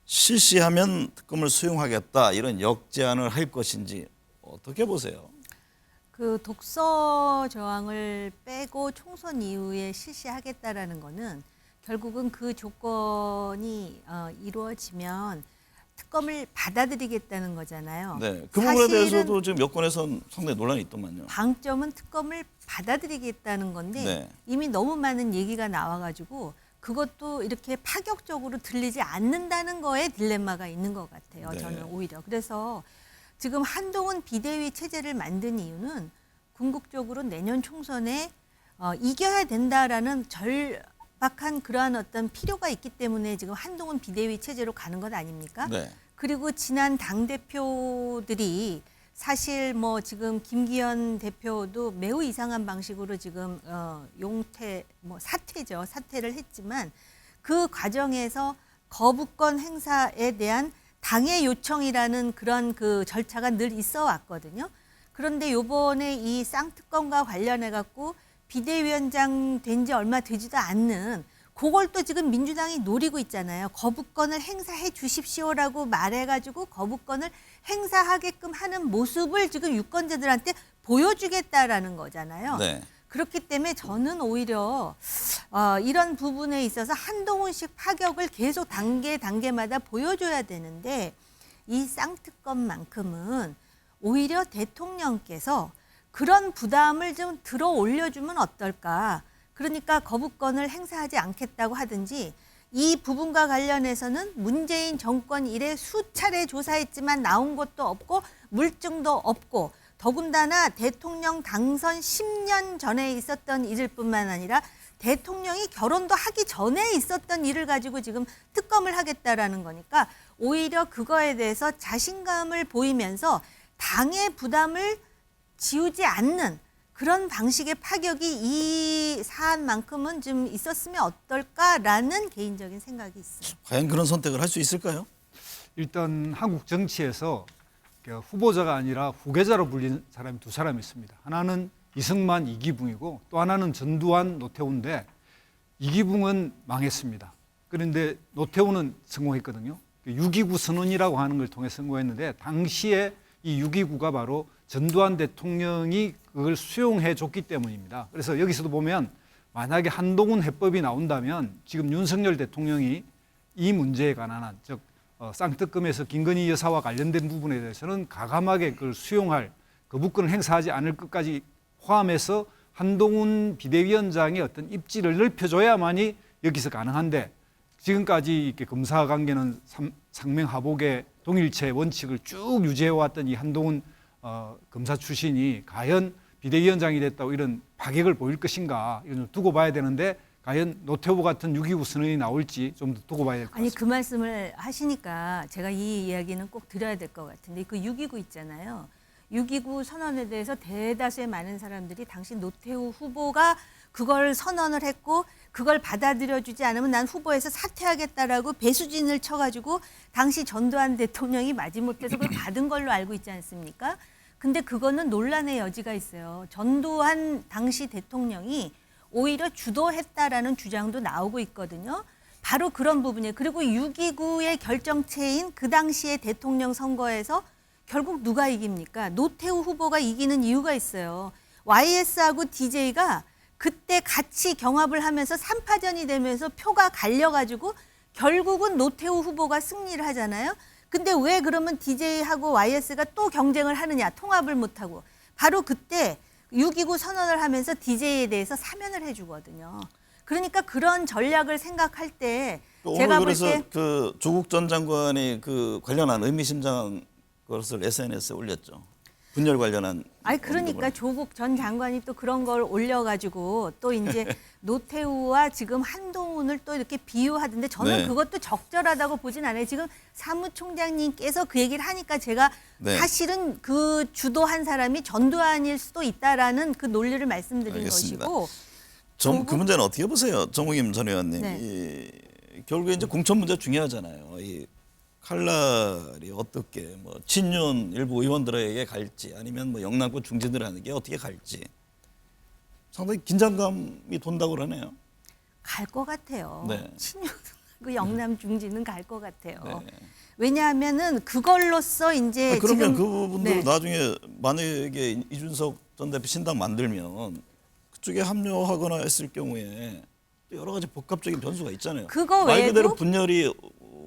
실시하면 특검을 수용하겠다 이런 역제안을 할 것인지 어떻게 보세요? 그 독서 저항을 빼고 총선 이후에 실시하겠다라는 거는 결국은 그 조건이 이루어지면 특검을 받아들이겠다는 거잖아요. 네, 그 부분에 대해서도 지금 여권에서는 상당히 논란이 있더만요. 방점은 특검을 받아들이겠다는 건데 네. 이미 너무 많은 얘기가 나와가지고 그것도 이렇게 파격적으로 들리지 않는다는 거에 딜레마가 있는 것 같아요. 네. 저는 오히려. 그래서 지금 한동훈 비대위 체제를 만든 이유는 궁극적으로 내년 총선에 이겨야 된다라는 절박한 그러한 어떤 필요가 있기 때문에 지금 한동훈 비대위 체제로 가는 것 아닙니까? 네. 그리고 지난 당대표들이 사실 뭐 지금 김기현 대표도 매우 이상한 방식으로 지금 용퇴 뭐 사퇴를 했지만 그 과정에서 거부권 행사에 대한 당의 요청이라는 그런 그 절차가 늘 있어 왔거든요. 그런데 요번에 이 쌍특검과 관련해 갖고 비대위원장 된 지 얼마 되지도 않는 그걸 또 지금 민주당이 노리고 있잖아요. 거부권을 행사해 주십시오라고 말해가지고 거부권을 행사하게끔 하는 모습을 지금 유권자들한테 보여주겠다라는 거잖아요. 네. 그렇기 때문에 저는 오히려 이런 부분에 있어서 한동훈식 파격을 계속 단계마다 보여줘야 되는데 이 쌍특검만큼은 오히려 대통령께서 그런 부담을 좀 들어 올려주면 어떨까. 그러니까 거부권을 행사하지 않겠다고 하든지 이 부분과 관련해서는 문재인 정권 이래 수차례 조사했지만 나온 것도 없고 물증도 없고 더군다나 대통령 당선 10년 전에 있었던 일일 뿐만 아니라 대통령이 결혼도 하기 전에 있었던 일을 가지고 지금 특검을 하겠다라는 거니까 오히려 그거에 대해서 자신감을 보이면서 당의 부담을 지우지 않는 그런 방식의 파격이 이 사안만큼은 좀 있었으면 어떨까라는 개인적인 생각이 있어요. 과연 그런 선택을 할 수 있을까요? 일단 한국 정치에서 후보자가 아니라 후계자로 불린 사람이 두 사람이 있습니다. 하나는 이승만, 이기붕이고 또 하나는 전두환, 노태우인데 이기붕은 망했습니다. 그런데 노태우는 성공했거든요. 6.29 선언이라고 하는 걸 통해 성공했는데 당시에 이 6.29가 바로 전두환 대통령이 그걸 수용해 줬기 때문입니다. 그래서 여기서도 보면 만약에 한동훈 해법이 나온다면 지금 윤석열 대통령이 이 문제에 관한 한, 즉 쌍특검에서 김건희 여사와 관련된 부분에 대해서는 가감하게 그걸 수용할 거부권을 행사하지 않을 것까지 포함해서 한동훈 비대위원장의 어떤 입지를 넓혀줘야만이 여기서 가능한데 지금까지 이렇게 검사 관계는 상명하복의 동일체 원칙을 쭉 유지해왔던 이 한동훈 검사 출신이 과연 비대위원장이 됐다고 이런 파격을 보일 것인가 이건 좀 두고 봐야 되는데 과연 노태우 같은 6.29 선언이 나올지 좀 더 두고 봐야 될 것 같습니다. 아니 그 말씀을 하시니까 제가 이 이야기는 꼭 드려야 될 것 같은데 그 6.29 있잖아요. 6.29 선언에 대해서 대다수의 많은 사람들이 당시 노태우 후보가 그걸 선언을 했고 그걸 받아들여주지 않으면 난 후보에서 사퇴하겠다라고 배수진을 쳐가지고 당시 전두환 대통령이 마지못해서 그걸 받은 걸로 알고 있지 않습니까? 근데 그거는 논란의 여지가 있어요. 전두환 당시 대통령이 오히려 주도했다라는 주장도 나오고 있거든요. 바로 그런 부분이에요. 그리고 6.29의 결정체인 그 당시의 대통령 선거에서 결국 누가 이깁니까? 노태우 후보가 이기는 이유가 있어요. YS하고 DJ가 그때 같이 경합을 하면서 3파전이 되면서 표가 갈려가지고 결국은 노태우 후보가 승리를 하잖아요. 근데 왜 그러면 DJ하고 YS가 또 경쟁을 하느냐, 통합을 못하고. 바로 그때 6.29 선언을 하면서 DJ에 대해서 사면을 해주거든요. 그러니까 그런 전략을 생각할 때 제가 볼 그래서 때 그 조국 전 장관이 그 관련한 의미심장한 것을 SNS에 올렸죠. 분열 관련한. 아니 그러니까 조국 전 장관이 또 그런 걸 올려가지고 또 이제 노태우와 지금 한동훈을 또 이렇게 비유하던데 저는 네. 그것도 적절하다고 보진 않아요. 지금 사무총장님께서 그 얘기를 하니까 제가 네. 사실은 그 주도한 사람이 전두환일 수도 있다라는 그 논리를 말씀드린 알겠습니다. 것이고. 그 문제는 어떻게 보세요, 정우김 전 의원님? 네. 결국에 이제 공천 문제 중요하잖아요. 이 칼날이 어떻게 친윤 일부 의원들에게 갈지 아니면 영남권 중진들에게 어떻게 갈지 상당히 긴장감이 돈다고 그러네요. 갈 것 같아요. 네. 친윤 그 영남 중진은 갈 것 같아요. 네. 왜냐하면은 그걸로써 이제 그러면 지금 그분들 네. 나중에 만약에 이준석 전 대표 신당 만들면 그쪽에 합류하거나 했을 경우에 또 여러 가지 복합적인 변수가 있잖아요. 그거 말 그대로 외에도 분열이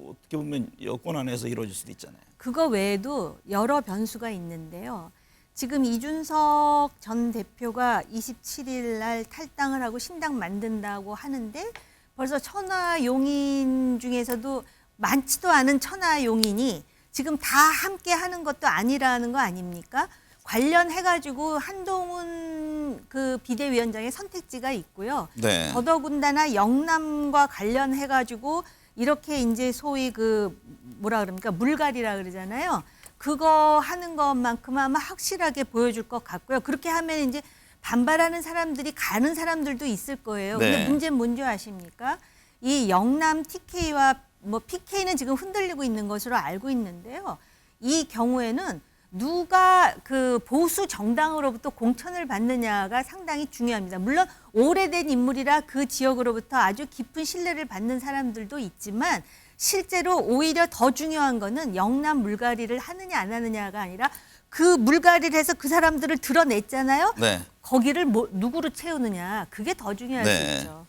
어떻게 보면 여권 안에서 이루어질 수도 있잖아요. 그거 외에도 여러 변수가 있는데요. 지금 이준석 전 대표가 27일 날 탈당을 하고 신당 만든다고 하는데 벌써 천하용인 중에서도 많지도 않은 천하용인이 지금 다 함께 하는 것도 아니라는 거 아닙니까? 관련해가지고 한동훈 그 비대위원장의 선택지가 있고요. 네. 더더군다나 영남과 관련해가지고 이렇게 이제 소위 그 뭐라 그럽니까? 물갈이라 그러잖아요. 그거 하는 것만큼 아마 확실하게 보여줄 것 같고요. 그렇게 하면 이제 반발하는 사람들이 가는 사람들도 있을 거예요. 네. 근데 문제는 뭔지 아십니까? 이 영남 TK와 뭐 PK는 지금 흔들리고 있는 것으로 알고 있는데요. 이 경우에는 누가 그 보수 정당으로부터 공천을 받느냐가 상당히 중요합니다. 물론 오래된 인물이라 그 지역으로부터 아주 깊은 신뢰를 받는 사람들도 있지만 실제로 오히려 더 중요한 거는 영남 물갈이를 하느냐 안 하느냐가 아니라 그 물갈이를 해서 그 사람들을 드러냈잖아요. 네. 거기를 누구로 채우느냐 그게 더 중요할 네. 수 있죠.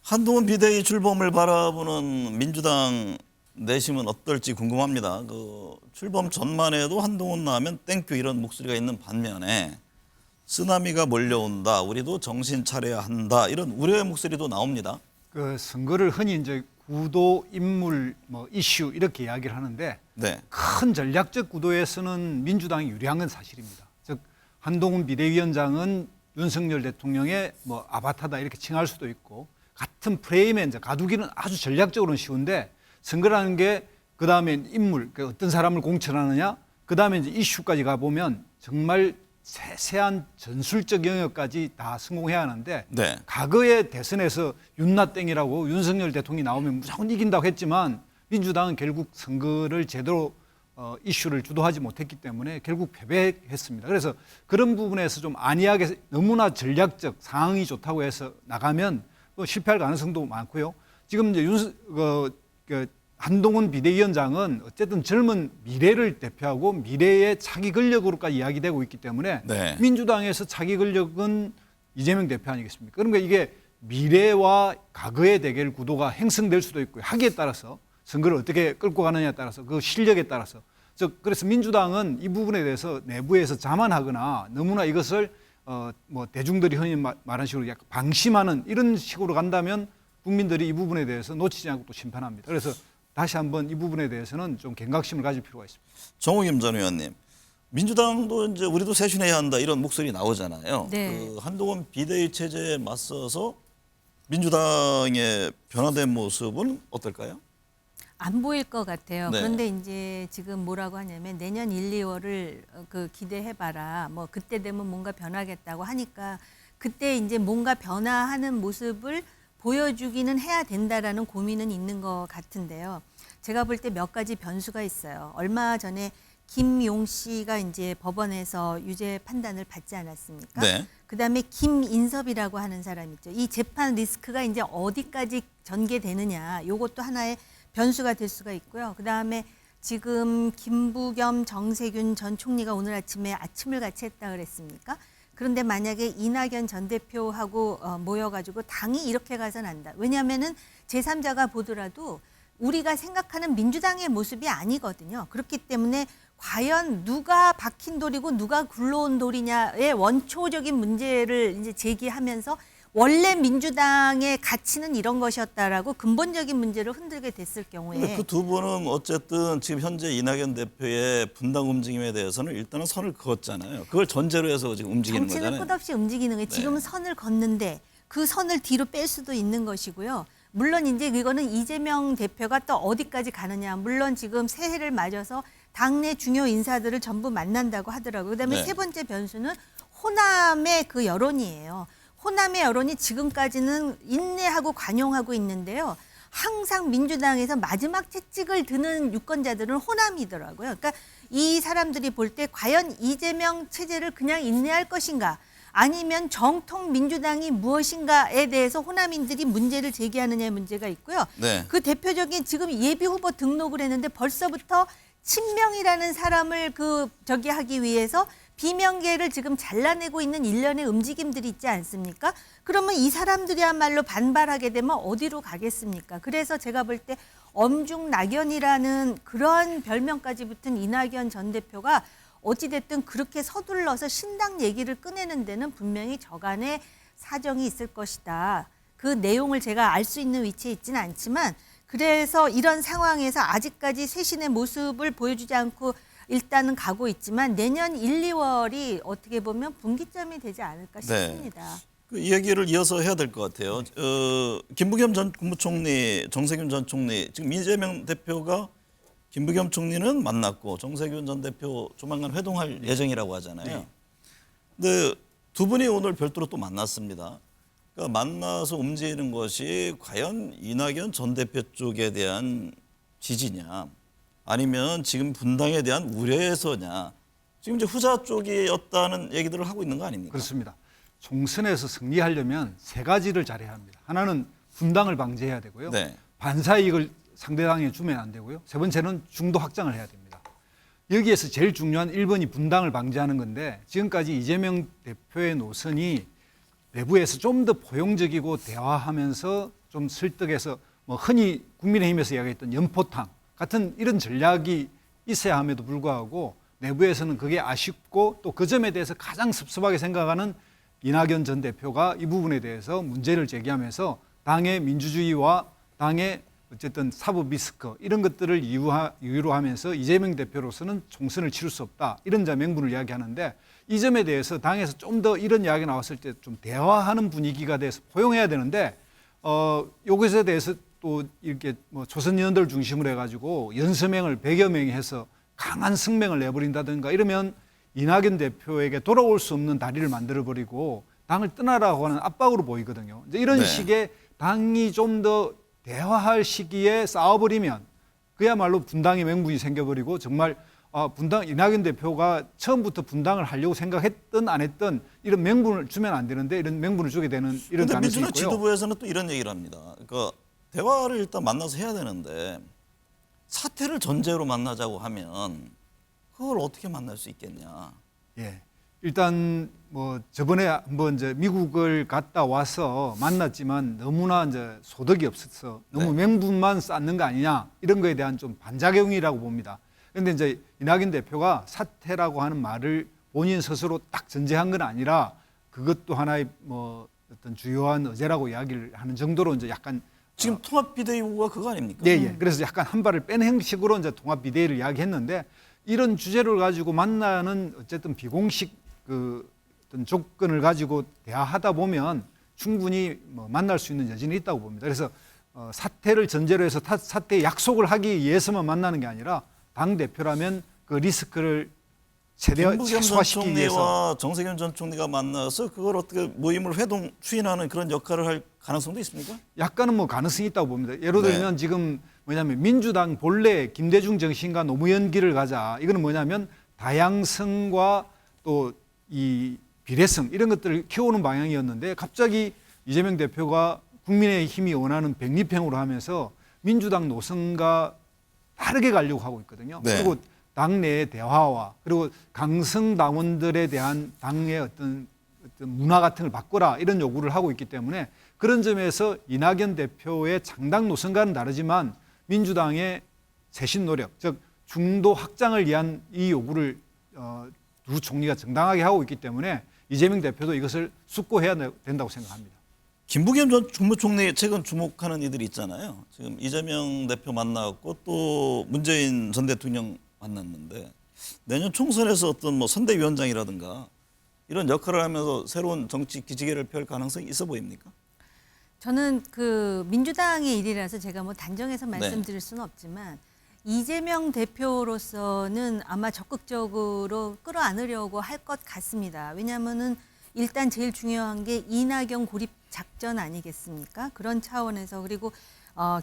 한동훈 비대위 출범을 바라보는 민주당 내심은 어떨지 궁금합니다. 그 출범 전만 해도 한동훈 나오면 땡큐 이런 목소리가 있는 반면에 쓰나미가 몰려온다. 우리도 정신 차려야 한다. 이런 우려의 목소리도 나옵니다. 그 선거를 흔히 이제 구도, 인물, 뭐 이슈 이렇게 이야기를 하는데 네. 큰 전략적 구도에서는 민주당이 유리한 건 사실입니다. 즉 한동훈 비대위원장은 윤석열 대통령의 뭐 아바타다 이렇게 칭할 수도 있고 같은 프레임에 이제 가두기는 아주 전략적으로는 쉬운데 선거라는 게 그 다음에 인물, 그 어떤 사람을 공천하느냐, 그 다음에 이제 이슈까지 가보면 정말 세세한 전술적 영역까지 다 성공해야 하는데 네. 과거의 대선에서 윤나땡이라고 윤석열 대통령이 나오면 무조건 이긴다고 했지만 민주당은 결국 선거를 제대로 이슈를 주도하지 못했기 때문에 결국 패배했습니다. 그래서 그런 부분에서 좀 안이하게 너무나 전략적 상황이 좋다고 해서 나가면 실패할 가능성도 많고요. 지금 이제 한동훈 비대위원장은 어쨌든 젊은 미래를 대표하고 미래의 차기 권력으로까지 이야기되고 있기 때문에 네. 민주당에서 차기 권력은 이재명 대표 아니겠습니까? 그러니까 이게 미래와 과거의 대결 구도가 형성될 수도 있고요. 하기에 따라서 선거를 어떻게 끌고 가느냐에 따라서 그 실력에 따라서 그래서 민주당은 이 부분에 대해서 내부에서 자만하거나 너무나 이것을 뭐 대중들이 흔히 말하는 식으로 약간 방심하는 이런 식으로 간다면 국민들이 이 부분에 대해서 놓치지 않고 또 심판합니다. 그래서 다시 한번 이 부분에 대해서는 좀 경각심을 가질 필요가 있습니다. 정호김 전 의원님, 민주당도 이제 우리도 쇄신해야 한다 이런 목소리 나오잖아요. 네. 그 한동훈 비대위 체제에 맞서서 민주당의 변화된 모습은 어떨까요? 안 보일 것 같아요. 네. 그런데 이제 지금 뭐라고 하냐면 내년 1, 2월을 그 기대해봐라. 뭐 그때 되면 뭔가 변하겠다고 하니까 그때 이제 뭔가 변화하는 모습을 보여주기는 해야 된다라는 고민은 있는 것 같은데요. 제가 볼 때 몇 가지 변수가 있어요. 얼마 전에 김용 씨가 이제 법원에서 유죄 판단을 받지 않았습니까? 네. 그다음에 김인섭이라고 하는 사람 있죠. 이 재판 리스크가 이제 어디까지 전개되느냐. 요것도 하나의 변수가 될 수가 있고요. 그다음에 지금 김부겸, 정세균 전 총리가 오늘 아침에 아침을 같이 했다 그랬습니까? 그런데 만약에 이낙연 전 대표하고 모여가지고 당이 이렇게 가서는 안 된다. 왜냐하면은 제3자가 보더라도 우리가 생각하는 민주당의 모습이 아니거든요. 그렇기 때문에 과연 누가 박힌 돌이고 누가 굴러온 돌이냐의 원초적인 문제를 이제 제기하면서 원래 민주당의 가치는 이런 것이었다라고 근본적인 문제를 흔들게 됐을 경우에 그 두 분은 어쨌든 지금 현재 이낙연 대표의 분당 움직임에 대해서는 일단은 선을 그었잖아요. 그걸 전제로 해서 지금 움직이는 정치는 거잖아요. 끝없이 움직이는 거예요. 지금은 선을 걷는데 그 선을 뒤로 뺄 수도 있는 것이고요. 물론 이제 이거는 이재명 대표가 또 어디까지 가느냐. 물론 지금 새해를 맞아서 당내 중요 인사들을 전부 만난다고 하더라고요. 그다음에 네. 세 번째 변수는 호남의 그 여론이에요. 호남의 여론이 지금까지는 인내하고 관용하고 있는데요. 항상 민주당에서 마지막 채찍을 드는 유권자들은 호남이더라고요. 그러니까 이 사람들이 볼 때 과연 이재명 체제를 그냥 인내할 것인가 아니면 정통 민주당이 무엇인가에 대해서 호남인들이 문제를 제기하느냐의 문제가 있고요. 네. 그 대표적인 지금 예비 후보 등록을 했는데 벌써부터 친명이라는 사람을 하기 위해서 비명계를 지금 잘라내고 있는 일련의 움직임들이 있지 않습니까? 그러면 이 사람들이야말로 반발하게 되면 어디로 가겠습니까? 그래서 제가 볼 때 엄중낙연이라는 그런 별명까지 붙은 이낙연 전 대표가 어찌됐든 그렇게 서둘러서 신당 얘기를 꺼내는 데는 분명히 저간의 사정이 있을 것이다. 그 내용을 제가 알 수 있는 위치에 있지는 않지만 그래서 이런 상황에서 아직까지 쇄신의 모습을 보여주지 않고 일단은 가고 있지만 내년 1, 2월이 어떻게 보면 분기점이 되지 않을까 싶습니다. 이 얘기를 이어서 해야 될 것 같아요. 김부겸 전 국무총리, 정세균 전 총리, 지금 이재명 대표가 김부겸 총리는 만났고 정세균 전 대표 조만간 회동할 예정이라고 하잖아요. 근데 두 분이 오늘 별도로 또 만났습니다. 그러니까 만나서 움직이는 것이 과연 이낙연 전 대표 쪽에 대한 지지냐 아니면 지금 분당에 대한 우려에서냐 지금 이제 후자 쪽이었다는 얘기들을 하고 있는 거 아닙니까? 그렇습니다. 총선에서 승리하려면 세 가지를 잘해야 합니다. 하나는 분당을 방지해야 되고요. 네. 반사이익을 상대방에 주면 안 되고요. 세 번째는 중도 확장을 해야 됩니다. 여기에서 제일 중요한 1번이 분당을 방지하는 건데 지금까지 이재명 대표의 노선이 내부에서 좀 더 포용적이고 대화하면서 좀 설득해서 뭐 흔히 국민의힘에서 이야기했던 연포탕 같은 이런 전략이 있어야 함에도 불구하고 내부에서는 그게 아쉽고 또 그 점에 대해서 가장 섭섭하게 생각하는 이낙연 전 대표가 이 부분에 대해서 문제를 제기하면서 당의 민주주의와 당의 어쨌든 사법 리스크 이런 것들을 이유로 하면서 이재명 대표로서는 총선을 치를 수 없다 이런 명분을 이야기하는데 이 점에 대해서 당에서 좀 더 이런 이야기 나왔을 때 좀 대화하는 분위기가 돼서 포용해야 되는데 이것에 대해서 또 이렇게 뭐 조선연들 중심으로 해가지고 연서명을 100여 명이 해서 강한 성명을 내버린다든가 이러면 이낙연 대표에게 돌아올 수 없는 다리를 만들어버리고 당을 떠나라고 하는 압박으로 보이거든요. 이제 이런 식의 당이 좀 더 대화할 시기에 싸워버리면 그야말로 분당의 명분이 생겨버리고 정말 분당 이낙연 대표가 처음부터 분당을 하려고 생각했든 안 했든 이런 명분을 주면 안 되는데 이런 명분을 주게 되는 이런 가능성이 있고요. 민주당 지도부에서는 또 이런 얘기를 합니다. 그러니까 대화를 일단 만나서 해야 되는데 사퇴를 전제로 만나자고 하면 그걸 어떻게 만날 수 있겠냐. 예. 일단 뭐 저번에 한번 이제 미국을 갔다 와서 만났지만 너무나 이제 소득이 없어서 너무 명분만 쌓는 거 아니냐 이런 거에 대한 좀 반작용이라고 봅니다. 그런데 이제 이낙연 대표가 사퇴라고 하는 말을 본인 스스로 딱 전제한 건 아니라 그것도 하나의 뭐 어떤 주요한 의제라고 이야기를 하는 정도로 이제 약간 지금 통합 비대위가 그거 아닙니까? 예. 그래서 약간 한 발을 뺀 형식으로 이제 통합 비대위를 이야기했는데 이런 주제를 가지고 만나는 어쨌든 비공식 그 어떤 조건을 가지고 대화하다 보면 충분히 뭐 만날 수 있는 여지는 있다고 봅니다. 그래서 사퇴를 전제로 해서 사퇴 약속을 하기 위해서만 만나는 게 아니라 당 대표라면 그 리스크를 최소화시키기 위해서 정세균 전 총리가 만나서 그걸 어떻게 모임을 추인하는 그런 역할을 할 가능성도 있습니까? 약간은 뭐 가능성이 있다고 봅니다. 예를 들면 지금 뭐냐면 민주당 본래 김대중 정신과 노무현 길을 가자. 이거는 뭐냐면 다양성과 또 이 비례성 이런 것들을 키우는 방향이었는데 갑자기 이재명 대표가 국민의힘이 원하는 백립행으로 하면서 민주당 노선과 다르게 가려고 하고 있거든요. 그리고 당내의 대화와 그리고 강성 당원들에 대한 당의 어떤 문화 같은 걸 바꿔라 이런 요구를 하고 있기 때문에 그런 점에서 이낙연 대표의 창당 노선과는 다르지만 민주당의 쇄신 노력, 즉 중도 확장을 위한 이 요구를 두 총리가 정당하게 하고 있기 때문에 이재명 대표도 이것을 숙고해야 된다고 생각합니다. 김부겸 전 국무총리 최근 주목하는 이들이 있잖아요. 지금 이재명 대표 만났고 또 문재인 전 대통령 만났는데 내년 총선에서 어떤 뭐 선대위원장이라든가 이런 역할을 하면서 새로운 정치 기지개를 펼 가능성이 있어 보입니까? 저는 그 민주당의 일이라서 제가 뭐 단정해서 말씀드릴 수는 없지만 이재명 대표로서는 아마 적극적으로 끌어안으려고 할 것 같습니다. 왜냐하면은 일단 제일 중요한 게 이낙연 고립 작전 아니겠습니까? 그런 차원에서 그리고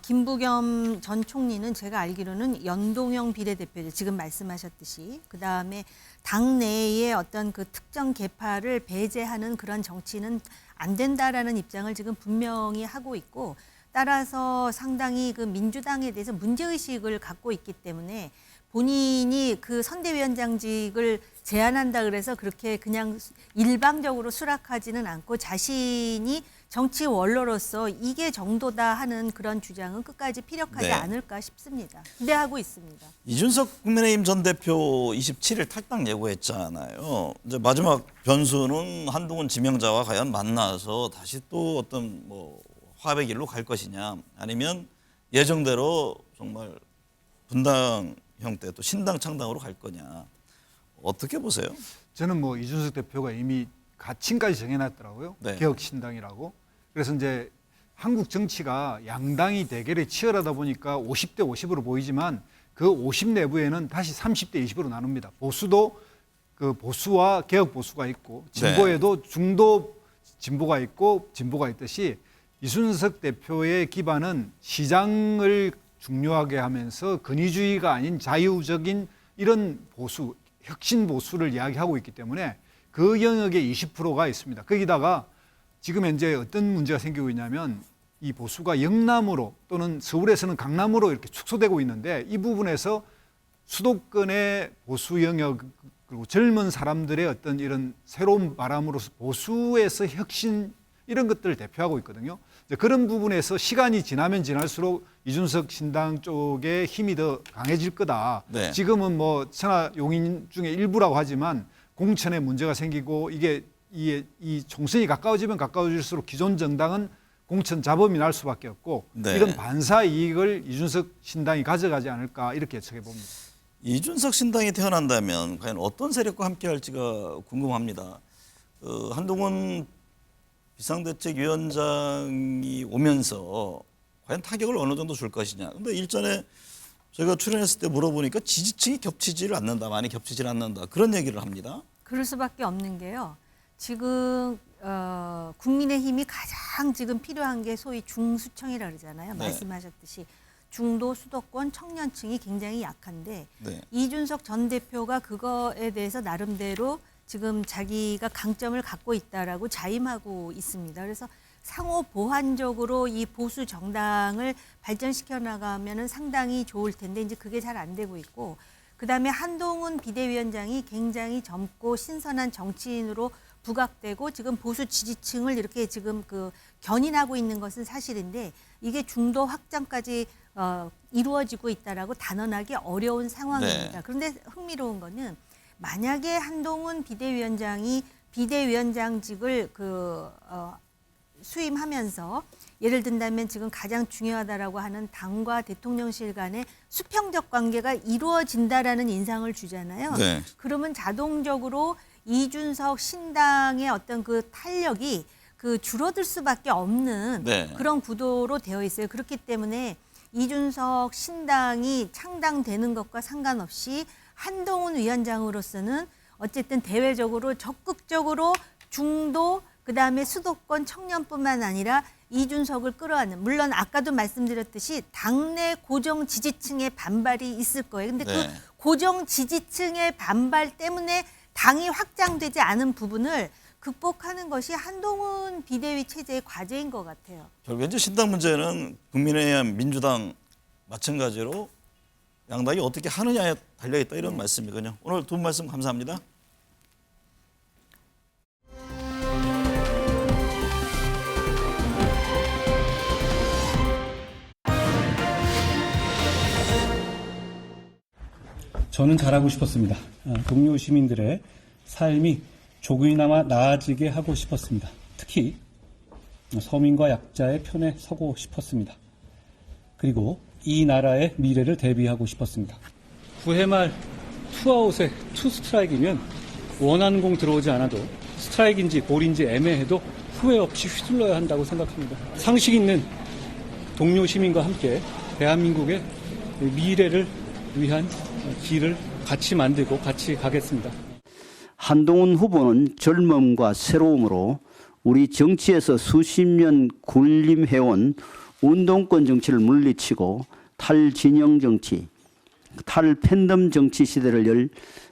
김부겸 전 총리는 제가 알기로는 연동형 비례대표죠. 지금 말씀하셨듯이. 그다음에 당내의 어떤 그 특정 계파를 배제하는 그런 정치는 안 된다라는 입장을 지금 분명히 하고 있고, 따라서 상당히 그 민주당에 대해서 문제의식을 갖고 있기 때문에 본인이 그 선대위원장직을 제안한다 그래서 그렇게 그냥 일방적으로 수락하지는 않고 자신이 정치 원로로서 이게 정도다 하는 그런 주장은 끝까지 피력하지 네. 않을까 싶습니다. 기대하고 있습니다. 이준석 국민의힘 전 대표 27일 탈당 예고했잖아요. 이제 마지막 변수는 한동훈 지명자와 과연 만나서 다시 또 어떤 뭐 화합의 길로 갈 것이냐, 아니면 예정대로 정말 분당 형태 또 신당 창당으로 갈 거냐, 어떻게 보세요? 저는 뭐 이준석 대표가 이미 가칭까지 정해놨더라고요. 네. 개혁신당이라고. 그래서 이제 한국 정치가 양당이 대결이 치열하다 보니까 50대 50으로 보이지만 그 50 내부에는 다시 30대 20으로 나눕니다. 보수도 그 보수와 개혁 보수가 있고, 진보에도 중도 진보가 있고 진보가 있듯이 이준석 대표의 기반은 시장을 중요하게 하면서 권위주의가 아닌 자유적인 이런 보수, 혁신 보수를 이야기하고 있기 때문에 그 영역에 20%가 있습니다. 거기다가 지금 현재 어떤 문제가 생기고 있냐면 이 보수가 영남으로 또는 서울에서는 강남으로 이렇게 축소되고 있는데, 이 부분에서 수도권의 보수 영역 그리고 젊은 사람들의 어떤 이런 새로운 바람으로서 보수에서 혁신 이런 것들을 대표하고 있거든요. 그런 부분에서 시간이 지나면 지날수록 이준석 신당 쪽의 힘이 더 강해질 거다. 네. 지금은 뭐 천하 용인 중에 일부라고 하지만 공천에 문제가 생기고 이게 이 총선이 가까워지면 가까워질수록 기존 정당은 공천 잡음이 날 수밖에 없고, 네. 이런 반사 이익을 이준석 신당이 가져가지 않을까 이렇게 예측해 봅니다. 이준석 신당이 태어난다면 과연 어떤 세력과 함께할지가 궁금합니다. 한동훈 비상대책위원장이 오면서 과연 타격을 어느 정도 줄 것이냐. 근데 일전에 저희가 출연했을 때 물어보니까 지지층이 겹치지를 않는다, 많이 겹치질 않는다, 그런 얘기를 합니다. 그럴 수밖에 없는 게요. 지금 국민의힘이 가장 지금 필요한 게 소위 중수층이라 그러잖아요. 네. 말씀하셨듯이 중도, 수도권, 청년층이 굉장히 약한데, 네. 이준석 전 대표가 그거에 대해서 나름대로 지금 자기가 강점을 갖고 있다라고 자임하고 있습니다. 그래서 상호 보완적으로 이 보수 정당을 발전시켜 나가면은 상당히 좋을 텐데 이제 그게 잘 안 되고 있고, 그다음에 한동훈 비대위원장이 굉장히 젊고 신선한 정치인으로 부각되고 지금 보수 지지층을 이렇게 지금 그 견인하고 있는 것은 사실인데, 이게 중도 확장까지 이루어지고 있다라고 단언하기 어려운 상황입니다. 네. 그런데 흥미로운 거는 만약에 한동훈 비대위원장이 비대위원장직을 수임하면서 예를 든다면 지금 가장 중요하다라고 하는 당과 대통령실 간의 수평적 관계가 이루어진다라는 인상을 주잖아요. 네. 그러면 자동적으로 이준석 신당의 어떤 그 탄력이 줄어들 수밖에 없는 네. 그런 구도로 되어 있어요. 그렇기 때문에 이준석 신당이 창당되는 것과 상관없이 한동훈 위원장으로서는 어쨌든 대외적으로 적극적으로 중도, 그다음에 수도권 청년뿐만 아니라 이준석을 끌어안는, 물론 아까도 말씀드렸듯이 당내 고정 지지층의 반발이 있을 거예요. 근데 네. 그 고정 지지층의 반발 때문에 당이 확장되지 않은 부분을 극복하는 것이 한동훈 비대위 체제의 과제인 것 같아요. 결국 이제 신당 문제는 국민의힘, 민주당 마찬가지로 양당이 어떻게 하느냐에 달려있다, 이런 말씀이거든요. 오늘 두 분 말씀 감사합니다. 저는 잘하고 싶었습니다. 동료 시민들의 삶이 조금이나마 나아지게 하고 싶었습니다. 특히 서민과 약자의 편에 서고 싶었습니다. 그리고 이 나라의 미래를 대비하고 싶었습니다. 9회 말 투아웃에 투 스트라이크이면 원하는 공 들어오지 않아도 스트라이크인지 볼인지 애매해도 후회 없이 휘둘러야 한다고 생각합니다. 상식 있는 동료 시민과 함께 대한민국의 미래를 위한 길을 같이 만들고 같이 가겠습니다. 한동훈 후보는 젊음과 새로움으로 우리 정치에서 수십 년 군림해온 운동권 정치를 물리치고 탈진영 정치, 탈팬덤 정치 시대를 열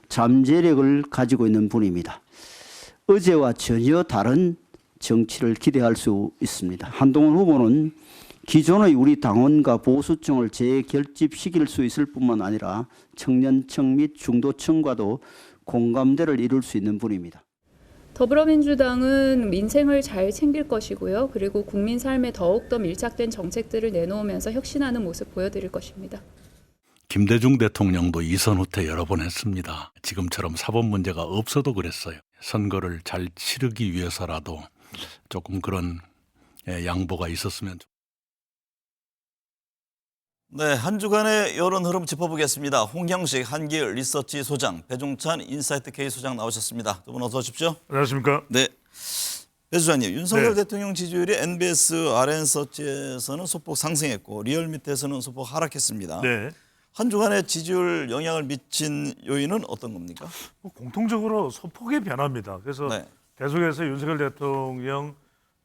잠재력을 가지고 있는 분입니다. 어제와 전혀 다른 정치를 기대할 수 있습니다. 한동훈 후보는 기존의 우리 당원과 보수층을 재결집시킬 수 있을 뿐만 아니라 청년층 및 중도층과도 공감대를 이룰 수 있는 분입니다. 더불어민주당은 민생을 잘 챙길 것이고요. 그리고 국민 삶에 더욱더 밀착된 정책들을 내놓으면서 혁신하는 모습 보여드릴 것입니다. 김대중 대통령도 이선 후퇴 여러 번 했습니다. 지금처럼 사법 문제가 없어도 그랬어요. 선거를 잘 치르기 위해서라도 조금 그런 양보가 있었으면 좋겠습니다. 네, 한 주간의 여론 흐름 짚어보겠습니다. 홍형식 한길 리서치 소장, 배종찬 인사이트 K 소장 나오셨습니다. 두 분 어서 오십시오. 안녕하십니까? 네, 배 소장님, 윤석열 네. 대통령 지지율이 NBS RN서치에서는 소폭 상승했고 리얼미터에서는 소폭 하락했습니다. 네. 한 주간의 지지율 영향을 미친 요인은 어떤 겁니까? 공통적으로 소폭의 변화입니다. 그래서 네. 계속해서 윤석열 대통령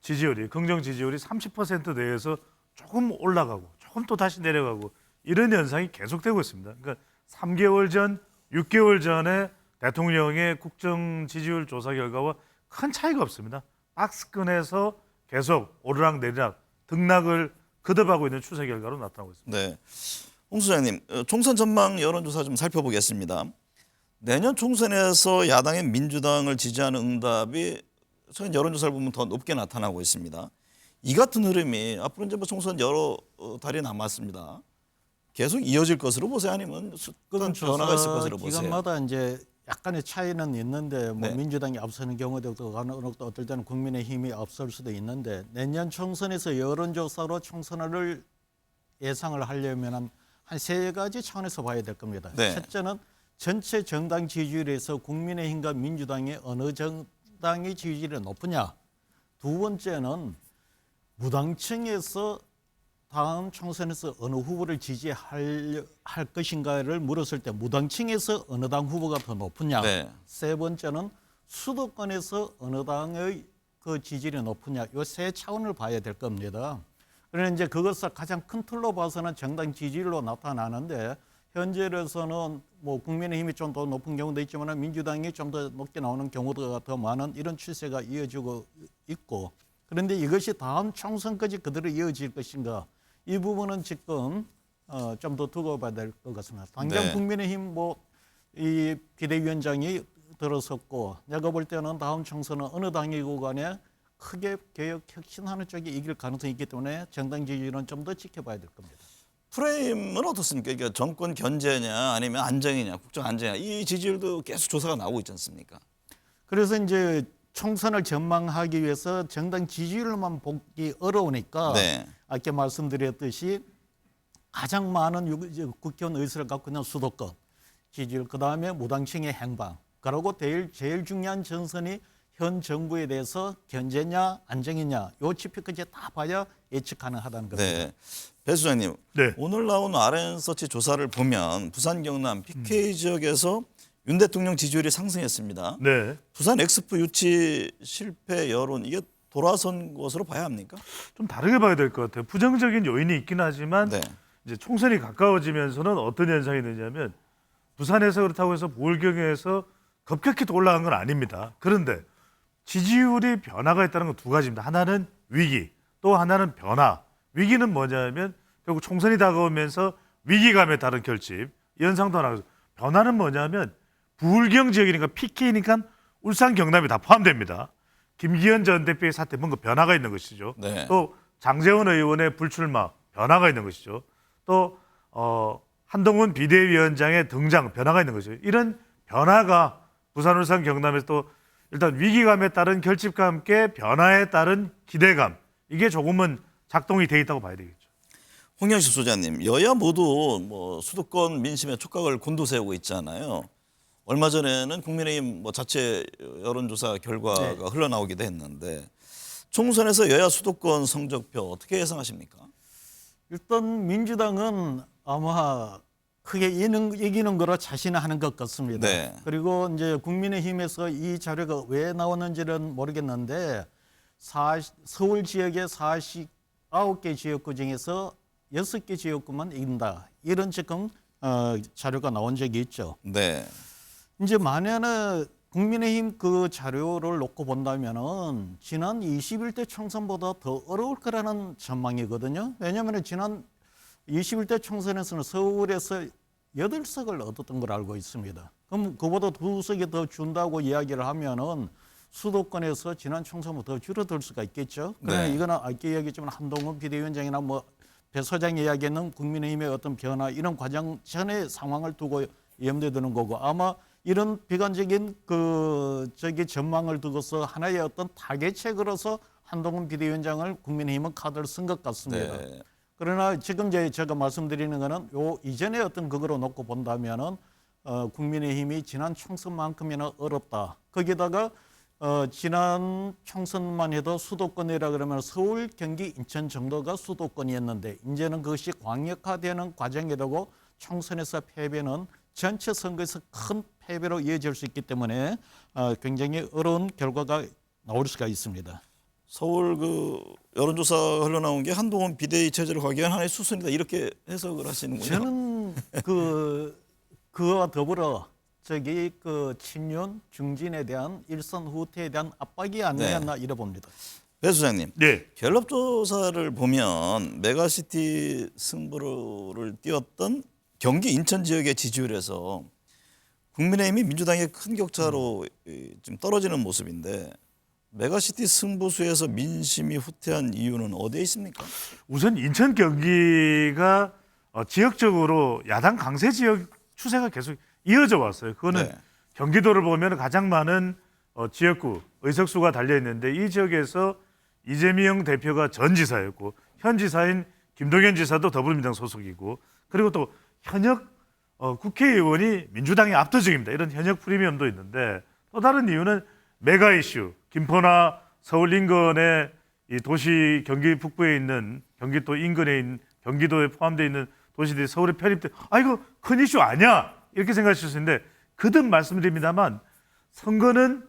지지율이 긍정 지지율이 30% 내에서 조금 올라가고 조금 또 다시 내려가고 이런 현상이 계속되고 있습니다. 그러니까 3개월 전, 6개월 전에 대통령의 국정 지지율 조사 결과와 큰 차이가 없습니다. 박스권에서 계속 오르락내리락 등락을 거듭하고 있는 추세 결과로 나타나고 있습니다. 네, 홍 소장님, 총선 전망 여론조사 좀 살펴보겠습니다. 내년 총선에서 야당의 민주당을 지지하는 응답이 최근 여론조사를 보면 더 높게 나타나고 있습니다. 이 같은 흐름이 앞으로 이제 뭐 총선 여러 달이 남았습니다. 계속 이어질 것으로 보세요, 아니면 어떤 변화가 있을 것으로 보세요? 기간마다 이제 약간의 차이는 있는데 뭐 네. 민주당이 앞서는 경우도 있고 어떨 때는 국민의힘이 앞설 수도 있는데 내년 총선에서 여론조사로 총선을 예상을 하려면 한 세 가지 차원에서 봐야 될 겁니다. 네. 첫째는 전체 정당 지지율에서 국민의힘과 민주당의 어느 정당의 지지율이 높으냐. 두 번째는 무당층에서 다음 총선에서 어느 후보를 지지할 것인가를 물었을 때 무당층에서 어느 당 후보가 더 높으냐. 네. 세 번째는 수도권에서 어느 당의 그 지지율이 높으냐. 이 세 차원을 봐야 될 겁니다. 그런데 이제 그것을 가장 큰 틀로 봐서는 정당 지지율로 나타나는데 현재로서는 뭐 국민의힘이 좀 더 높은 경우도 있지만 민주당이 좀 더 높게 나오는 경우가 더 많은 이런 추세가 이어지고 있고 그런데 이것이 다음 총선까지 그대로 이어질 것인가 이 부분은 지금 좀 더 두고 봐야 될 것 같습니다. 당장 네. 국민의힘 뭐 이 비대위원장이 들어섰고 내가 볼 때는 다음 총선은 어느 당이고 간에 크게 개혁 혁신하는 쪽이 이길 가능성이 있기 때문에 정당 지지율은 좀 더 지켜봐야 될 겁니다. 프레임은 어떻습니까? 그러니까 정권 견제냐 아니면 안정이냐, 국정 안정이냐 이 지지율도 계속 조사가 나오고 있지 않습니까? 그래서 이제 총선을 전망하기 위해서 정당 지지율만 보기 어려우니까 네. 아까 말씀드렸듯이 가장 많은 국회의원 의석을 갖고 있는 수도권 지지율, 그다음에 무당층의 행방, 그리고 제일 중요한 전선이 현 정부에 대해서 견제냐 안정이냐 요 지표까지 다 봐야 예측 가능하다는 겁니다. 네. 배 소장님, 네. 오늘 나온 RN서치 조사를 보면 부산 경남 PK 지역에서 윤 대통령 지지율이 상승했습니다. 네. 부산 엑스포 유치 실패 여론 이게 돌아선 것으로 봐야 합니까? 좀 다르게 봐야 될 것 같아요. 부정적인 요인이 있긴 하지만 네. 이제 총선이 가까워지면서는 어떤 현상이 되냐면 부산에서 그렇다고 해서 부울경에서 급격히 또 올라간 건 아닙니다. 그런데 지지율이 변화가 있다는 건 두 가지입니다. 하나는 위기, 또 하나는 변화. 위기는 뭐냐면 결국 총선이 다가오면서 위기감에 따른 결집, 이 현상도 하나. 변화는 뭐냐면 부울경 지역이니까 PK니까 울산, 경남이 다 포함됩니다. 김기현 전 대표의 사태 뭔가 변화가 있는 것이죠. 네. 또 장제원 의원의 불출마 변화가 있는 것이죠. 또 한동훈 비대위원장의 등장 변화가 있는 것이죠. 이런 변화가 부산, 울산, 경남에서 또 일단 위기감에 따른 결집과 함께 변화에 따른 기대감 이게 조금은 작동이 돼 있다고 봐야 되겠죠. 홍영식 소장님, 여야 모두 뭐 수도권 민심의 촉각을 곤두세우고 있잖아요. 얼마 전에는 국민의힘 뭐 자체 여론조사 결과가 네. 흘러나오기도 했는데 총선에서 여야 수도권 성적표 어떻게 예상하십니까? 일단 민주당은 아마 크게 이기는 거로 자신하는 것 같습니다. 네. 그리고 이제 국민의힘에서 이 자료가 왜 나오는지는 모르겠는데 서울 지역의 9개 지역구 중에서 6개 지역구만 이긴다. 이런 지금 자료가 나온 적이 있죠. 네. 이제 만약에 국민의힘 그 자료를 놓고 본다면은 지난 21대 총선보다 더 어려울 거라는 전망이거든요. 왜냐하면 지난 21대 총선에서는 서울에서 8석을 얻었던 걸 알고 있습니다. 그럼 그보다 2석이 더 준다고 이야기를 하면은 수도권에서 지난 총선보다 더 줄어들 수가 있겠죠. 그러나 네. 이거는 아까 이야기했지만 한동훈 비대위원장이나 뭐 배 소장이 이야기하는 국민의힘의 어떤 변화 이런 과정 전의 상황을 두고 염두에 두는 거고 아마 이런 비관적인 전망을 두고서 하나의 어떤 타개책으로서 한동훈 비대위원장을 국민의힘은 카드를 쓴 것 같습니다. 네. 그러나 지금 이제 제가 말씀드리는 거는 요 이전의 어떤 그거로 놓고 본다면은 국민의힘이 지난 총선만큼이나 어렵다. 거기다가 지난 총선만 해도 수도권이라 그러면 서울, 경기, 인천 정도가 수도권이었는데 이제는 그것이 광역화되는 과정이 되고 총선에서 패배는 전체 선거에서 큰 패배로 이어질 수 있기 때문에 굉장히 어려운 결과가 나올 수가 있습니다. 서울 그 여론조사 흘러나온 게 한동훈 비대위 체제를 가기 위한 하나의 수순이다 이렇게 해석을 하시는군요. 저는 그와 더불어 그 친윤 중진에 대한 일선 후퇴에 대한 압박이 아니었나 이래 봅니다. 배 소장님, 네. 갤럽 조사를 보면 메가시티 승부를 띄웠던 경기 인천 지역의 지지율에서 국민의힘이 민주당의 큰 격차로 지금 떨어지는 모습인데 메가시티 승부수에서 민심이 후퇴한 이유는 어디에 있습니까? 우선 인천 경기가 지역적으로 야당 강세 지역 추세가 계속 이어져 왔어요. 그거는 네. 경기도를 보면 가장 많은 지역구 의석수가 달려 있는데 이 지역에서 이재명 대표가 전 지사였고 현 지사인 김동연 지사도 더불어민주당 소속이고 그리고 또 현역 국회의원이 민주당이 압도적입니다. 이런 현역 프리미엄도 있는데 또 다른 이유는 메가 이슈 김포나 서울 인근의 이 도시 경기 북부에 있는 경기도 인근에 있는 경기도에 포함되어 있는 도시들이 서울에 편입돼 이거 큰 이슈 아니야 이렇게 생각하실 수 있는데 거듭 말씀드립니다만 선거는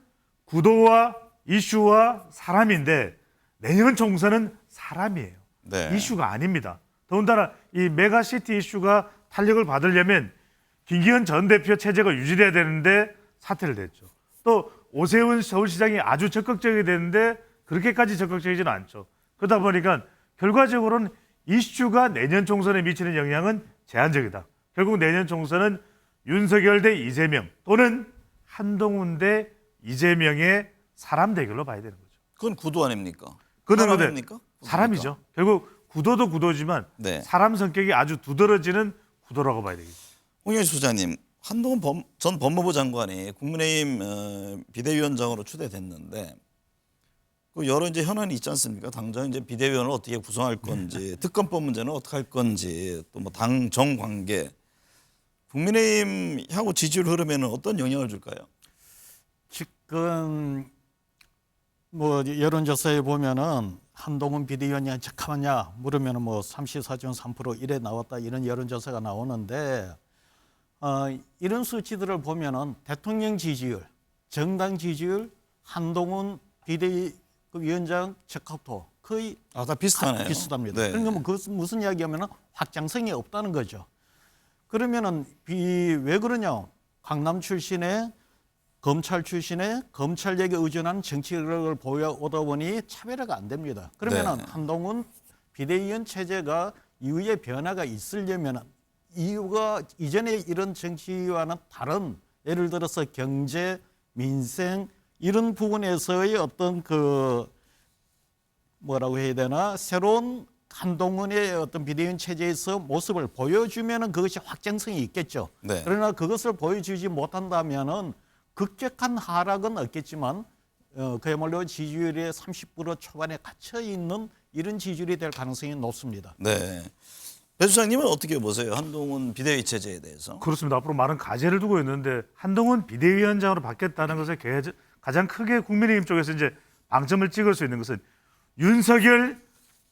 구도와 이슈와 사람인데 내년 총선은 사람이에요. 네. 이슈가 아닙니다. 더군다나 이 메가시티 이슈가 탄력을 받으려면 김기현 전 대표 체제가 유지돼야 되는데 사퇴를 했죠. 또 오세훈 서울시장이 아주 적극적이 되는데 그렇게까지 적극적이지는 않죠. 그러다 보니까 결과적으로는 이슈가 내년 총선에 미치는 영향은 제한적이다. 결국 내년 총선은 윤석열 대 이재명 또는 한동훈 대 이재명의 사람 대결로 봐야 되는 거죠. 그건 구도 아닙니까? 그건 사람입니까? 사람이죠. 결국 구도도 구도지만 네. 사람 성격이 아주 두드러지는 구도라고 봐야 되겠죠. 홍영희 소장님, 한동훈 전 법무부 장관이 국민의힘 비대위원장으로 추대됐는데 그 여러 이제 현안이 있지 않습니까? 당장 이제 비대위원을 어떻게 구성할 건지, 특검법 문제는 어떻게 할 건지, 또 뭐 당정 관계, 국민의힘 향후 지지율 흐름에는 어떤 영향을 줄까요? 지금 뭐 여론조사에 보면은 한동훈 비대위원장이 잠깐만요 물으면은 뭐 34.3% 이래 나왔다 이런 여론조사가 나오는데 이런 수치들을 보면은 대통령 지지율, 정당 지지율, 한동훈 비대위원장 적합도 거의 다 비슷하네요. 비슷합니다. 네. 그러니까 뭐 그것은 무슨 이야기하면은 확장성이 없다는 거죠. 그러면은 왜 그러냐? 강남 출신의 검찰 출신의 검찰력에 의존한 정치력을 보여오다 보니 차별화가 안 됩니다. 그러면은 네. 한동훈 비대위원 체제가 이후에 변화가 있으려면은 이유가 이전에 이런 정치와는 다른 예를 들어서 경제, 민생 이런 부분에서의 어떤 뭐라고 해야 되나 새로운 한동훈의 어떤 비대위원 체제에서 모습을 보여주면은 그것이 확장성이 있겠죠. 네. 그러나 그것을 보여주지 못한다면은 급격한 하락은 없겠지만 그야말로 지지율의 30% 초반에 갇혀 있는 이런 지지율이 될 가능성이 높습니다. 네. 배 수장님은 어떻게 보세요? 한동훈 비대위 체제에 대해서? 그렇습니다. 앞으로 많은 과제를 두고 있는데 한동훈 비대위원장으로 바뀌었다는 것에 가장 크게 국민의힘 쪽에서 이제 방점을 찍을 수 있는 것은 윤석열,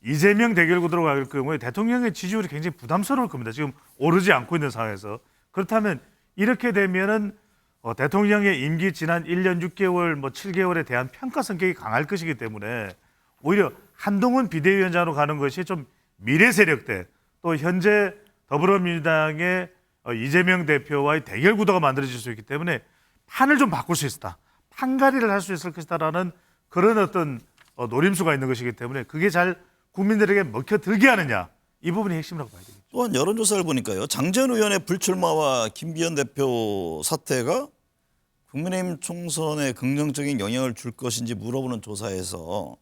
이재명 대결 구도로 갈 경우에 대통령의 지지율이 굉장히 부담스러울 겁니다. 지금 오르지 않고 있는 상황에서. 그렇다면 이렇게 되면은 대통령의 임기 지난 1년 6개월, 7개월에 대한 평가 성격이 강할 것이기 때문에 오히려 한동훈 비대위원장으로 가는 것이 좀 미래 세력대 또 현재 더불어민주당의 이재명 대표와의 대결 구도가 만들어질 수 있기 때문에 판을 좀 바꿀 수 있다. 판가리를 할 수 있을 것이다라는 그런 어떤 노림수가 있는 것이기 때문에 그게 잘 국민들에게 먹혀들게 하느냐. 이 부분이 핵심이라고 봐야 되겠죠. 또한 여론조사를 보니까요. 장재현 의원의 불출마와 김기현 대표 사퇴가 국민의힘 총선에 긍정적인 영향을 줄 것인지 물어보는 조사에서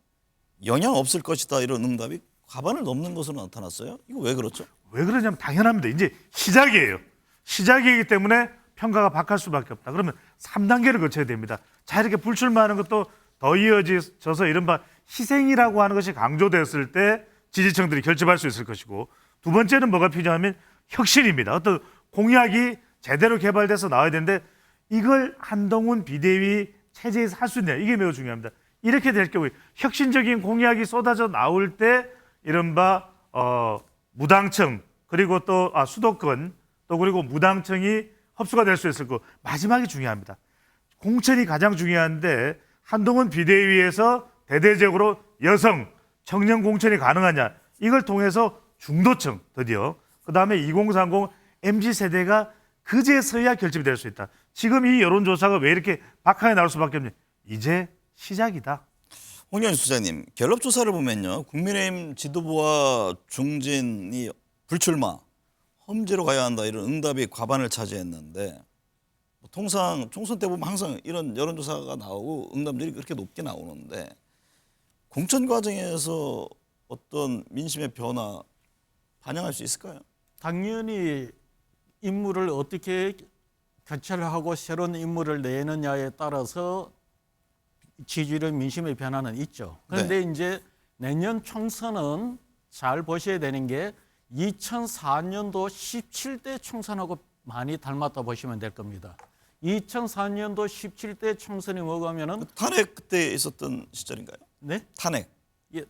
영향 없을 것이다 이런 응답이 과반을 넘는 것으로 나타났어요. 이거 왜 그렇죠? 왜 그러냐면 당연합니다. 이제 시작이에요. 시작이기 때문에 평가가 바뀔 수밖에 없다. 그러면 3단계를 거쳐야 됩니다. 자, 이렇게 불출마하는 것도 더 이어져서 이른바 희생이라고 하는 것이 강조되었을 때 지지층들이 결집할 수 있을 것이고, 두 번째는 뭐가 필요하면 혁신입니다. 어떤 공약이 제대로 개발돼서 나와야 되는데 이걸 한동훈 비대위 체제에서 할 수 있느냐, 이게 매우 중요합니다. 이렇게 될 경우에 혁신적인 공약이 쏟아져 나올 때 이른바 무당층 그리고 또 수도권 또 그리고 무당층이 흡수가 될 수 있을 거고, 마지막이 중요합니다. 공천이 가장 중요한데 한동훈 비대위에서 대대적으로 여성 청년 공천이 가능하냐, 이걸 통해서 중도층 드디어 그다음에 2030 MZ세대가 그제서야 결집이 될 수 있다. 지금 이 여론조사가 왜 이렇게 박하게 나올 수밖에 없냐, 이제 시작이다. 홍영희 소장님, 갤럽 조사를 보면요, 국민의힘 지도부와 중진이 불출마, 험지로 가야 한다 이런 응답이 과반을 차지했는데, 통상 총선 때 보면 항상 이런 여론조사가 나오고 응답들이 그렇게 높게 나오는데 공천 과정에서 어떤 민심의 변화 반영할 수 있을까요? 당연히 인물을 어떻게 교체를 하고 새로운 인물을 내느냐에 따라서 지지율 민심의 변화는 있죠. 그런데 이제 내년 총선은 잘 보셔야 되는 게 2004년도 17대 총선하고 많이 닮았다 보시면 될 겁니다. 2004년도 17대 총선이 뭐가면은 탄핵 그때 있었던 시절인가요? 네? 탄핵. 예.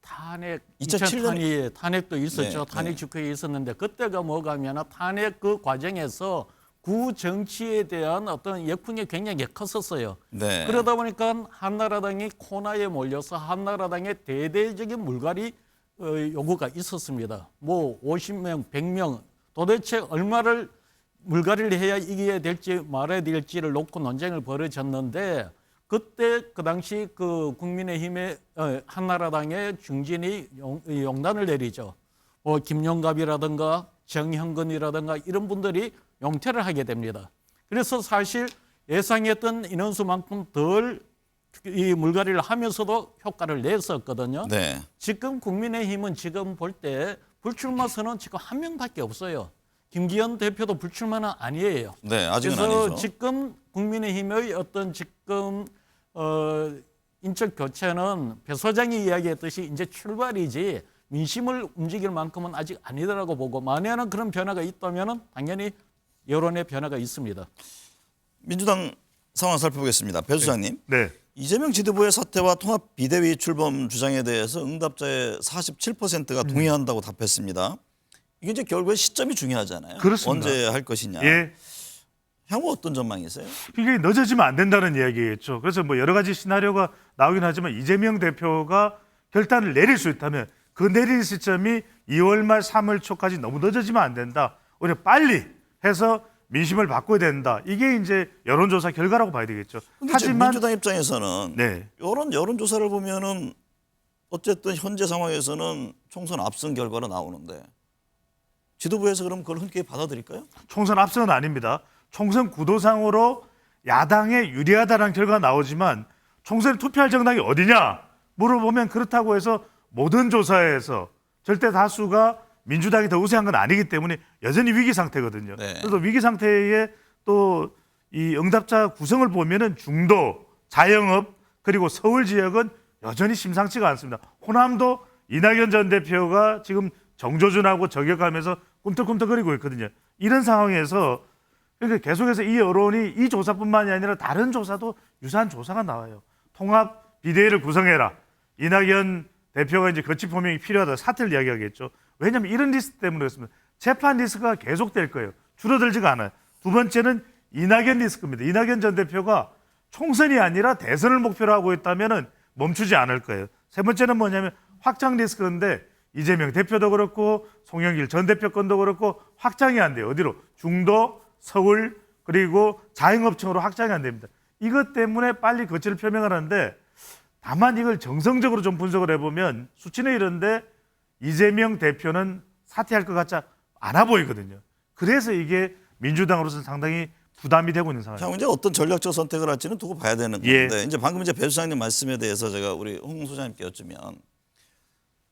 탄핵 2007년 탄핵도 있었죠. 네, 탄핵 직후에 있었는데 그때가 뭐가면 탄핵 그 과정에서 구 정치에 대한 어떤 역풍이 굉장히 컸었어요. 네. 그러다 보니까 한나라당이 코너에 몰려서 한나라당의 대대적인 물갈이 요구가 있었습니다. 뭐 50명, 100명 도대체 얼마를 물갈이를 해야 이겨야 될지 말아야 될지를 놓고 논쟁을 벌어졌는데, 그때 그 당시 그 국민의힘의 한나라당의 중진이 용단을 내리죠. 김용갑이라든가 정형근이라든가 이런 분들이 용퇴를 하게 됩니다. 그래서 사실 예상했던 인원수만큼 덜 이 물갈이를 하면서도 효과를 냈었거든요. 네. 지금 국민의힘은 지금 볼 때 불출마 선언 지금 한 명밖에 없어요. 김기현 대표도 불출마는 아니에요. 네, 아직은 그래서 아니죠. 지금 국민의힘의 어떤 지금 인적 교체는 배 소장이 이야기했듯이 이제 출발이지 민심을 움직일 만큼은 아직 아니더라고 보고, 만약에 그런 변화가 있다면 당연히 여론의 변화가 있습니다. 민주당 상황 살펴보겠습니다. 배 소장님. 네. 이재명 지도부의 사퇴와 통합 비대위 출범 주장에 대해서 응답자의 47%가 동의한다고 답했습니다. 이게 이제 결국에 시점이 중요하잖아요. 그렇습니다. 언제 할 것이냐. 예. 향후 어떤 전망이세요? 이게 늦어지면 안 된다는 이야기겠죠. 그래서 뭐 여러 가지 시나리오가 나오긴 하지만 이재명 대표가 결단을 내릴 수 있다면 그 내릴 시점이 2월 말 3월 초까지 너무 늦어지면 안 된다. 오히려 빨리 해서 민심을 바꿔야 된다. 이게 이제 여론조사 결과라고 봐야 되겠죠. 하지만 민주당 입장에서는 네. 이런 여론조사를 보면은 어쨌든 현재 상황에서는 총선 압승 결과로 나오는데 지도부에서 그럼 그걸 흔쾌히 받아들일까요? 총선 압승은 아닙니다. 총선 구도상으로 야당에 유리하다는 결과가 나오지만 총선에 투표할 정당이 어디냐 물어보면 그렇다고 해서 모든 조사에서 절대 다수가 민주당이 더 우세한 건 아니기 때문에 여전히 위기 상태거든요. 네. 그래서 위기 상태에 또 이 응답자 구성을 보면은 중도, 자영업 그리고 서울 지역은 여전히 심상치가 않습니다. 호남도 이낙연 전 대표가 지금 정조준하고 저격하면서 꿈틀꿈틀거리고 있거든요. 이런 상황에서 그러니까 계속해서 이 여론이 이 조사뿐만이 아니라 다른 조사도 유사한 조사가 나와요. 통합 비대위를 구성해라. 이낙연 대표가 이제 거취 표명이 필요하다. 사퇴를 이야기하겠죠. 왜냐하면 이런 리스크 때문에 그렇습니다. 재판 리스크가 계속될 거예요. 줄어들지가 않아요. 두 번째는 이낙연 리스크입니다. 이낙연 전 대표가 총선이 아니라 대선을 목표로 하고 있다면 멈추지 않을 거예요. 세 번째는 뭐냐면 확장 리스크인데 이재명 대표도 그렇고 송영길 전 대표 건도 그렇고 확장이 안 돼요. 어디로? 중도, 서울 그리고 자영업층으로 확장이 안 됩니다. 이것 때문에 빨리 거취를 표명을 하는데 다만 이걸 정성적으로 좀 분석을 해보면 수치는 이런데 이재명 대표는 사퇴할 것 같지 않아 보이거든요. 그래서 이게 민주당으로서는 상당히 부담이 되고 있는 상황입니다. 자, 이제 어떤 전략적 선택을 할지는 두고 봐야 되는 건데 이제 방금 이제 배 소장님 말씀에 대해서 제가 우리 홍 소장님께 여쭈면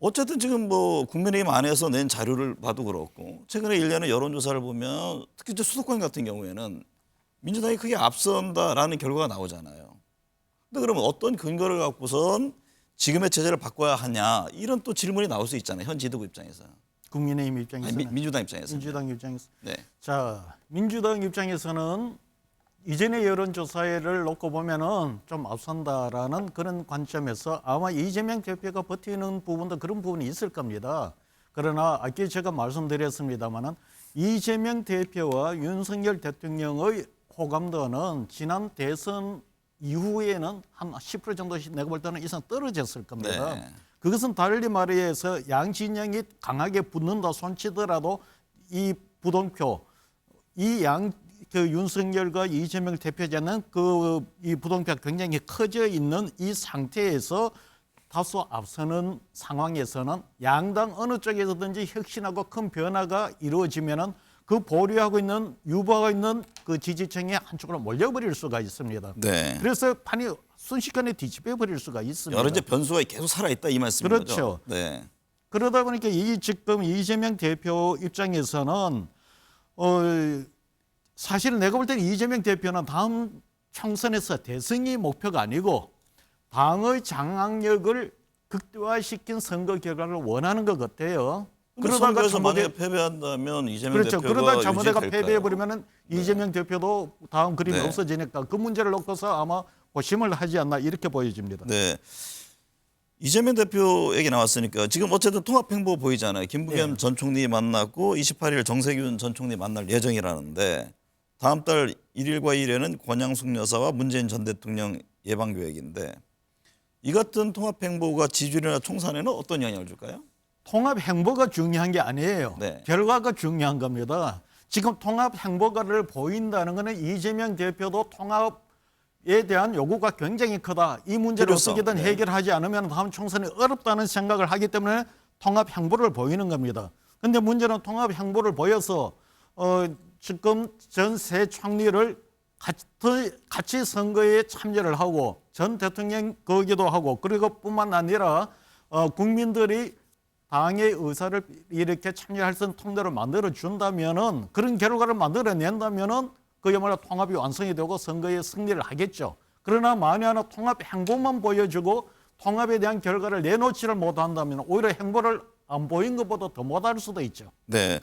어쨌든 지금 뭐 국민의힘 안에서 낸 자료를 봐도 그렇고 최근에 일련의 여론조사를 보면 특히 이제 수도권 같은 경우에는 민주당이 크게 앞선다라는 결과가 나오잖아요. 근데 그러면 어떤 근거를 갖고선 지금의 체제를 바꿔야 하냐 이런 또 질문이 나올 수 있잖아요. 현 지도부 입장에서. 국민의힘 입장에서는 민주당 입장에서. 민주당 입장에서. 네. 자, 민주당 입장에서는 이전의 여론조사를 놓고 보면은 좀 앞선다라는 그런 관점에서 아마 이재명 대표가 버티는 부분도 그런 부분이 있을 겁니다. 그러나 아까 제가 말씀드렸습니다마는 이재명 대표와 윤석열 대통령의 호감도는 지난 대선 이후에는 한 10% 정도씩 내가 볼 때는 이상 떨어졌을 겁니다. 네. 그것은 달리 말해서 양 진영이 강하게 붙는다 손치더라도 이 부동표 그 윤석열과 이재명 대표자는 이 부동표가 굉장히 커져 있는 이 상태에서 다소 앞서는 상황에서는 양당 어느 쪽에서든지 혁신하고 큰 변화가 이루어지면은 그 보류하고 있는 유보하고 있는 그 지지층이 한쪽으로 몰려버릴 수가 있습니다. 네. 그래서 판이 순식간에 뒤집혀 버릴 수가 있습니다. 여러 이제 변수가 계속 살아 있다 이 말씀인 그렇죠. 거죠. 네. 그러다 보니까 지금 이재명 대표 입장에서는 사실 내가 볼 때는 이재명 대표는 다음 총선에서 대승이 목표가 아니고 당의 장악력을 극대화시킨 선거 결과를 원하는 것 같아요. 그러다가 만약에 패배한다면 이재명 그렇죠. 대표가 그러다 잘못해가 유지될까요? 패배해버리면 이재명 대표도 다음 그림이 없어지니까 그 문제를 놓고서 아마 고심을 하지 않나 이렇게 보여집니다. 네. 이재명 대표 얘기 나왔으니까 지금 어쨌든 통합행보 보이잖아요. 김부겸 전 총리 만났고 28일 정세균 전 총리 만날 예정이라는데 다음 달 1일과 2일에는 권양숙 여사와 문재인 전 대통령 예방 계획인데 이 같은 통합행보가 지지율이나 총선에는 어떤 영향을 줄까요? 통합 행보가 중요한 게 아니에요. 네. 결과가 중요한 겁니다. 지금 통합 행보가를 보인다는 것은 이재명 대표도 통합에 대한 요구가 굉장히 크다. 이 문제를 어떻게든 해결하지 않으면 다음 총선이 어렵다는 생각을 하기 때문에 통합 행보를 보이는 겁니다. 그런데 문제는 통합 행보를 보여서 지금 전 세 총리를 같이 선거에 참여를 하고 전 대통령 거기도 하고 그리고 뿐만 아니라 국민들이 당의 의사를 이렇게 참여할 수 있는 통로를 만들어 준다면은 그런 결과를 만들어낸다면은 그야말로 통합이 완성이 되고 선거에 승리를 하겠죠. 그러나 만에 하나 통합 행보만 보여주고 통합에 대한 결과를 내놓지를 못한다면 오히려 행보를 안 보인 것보다 더 못할 수도 있죠. 네,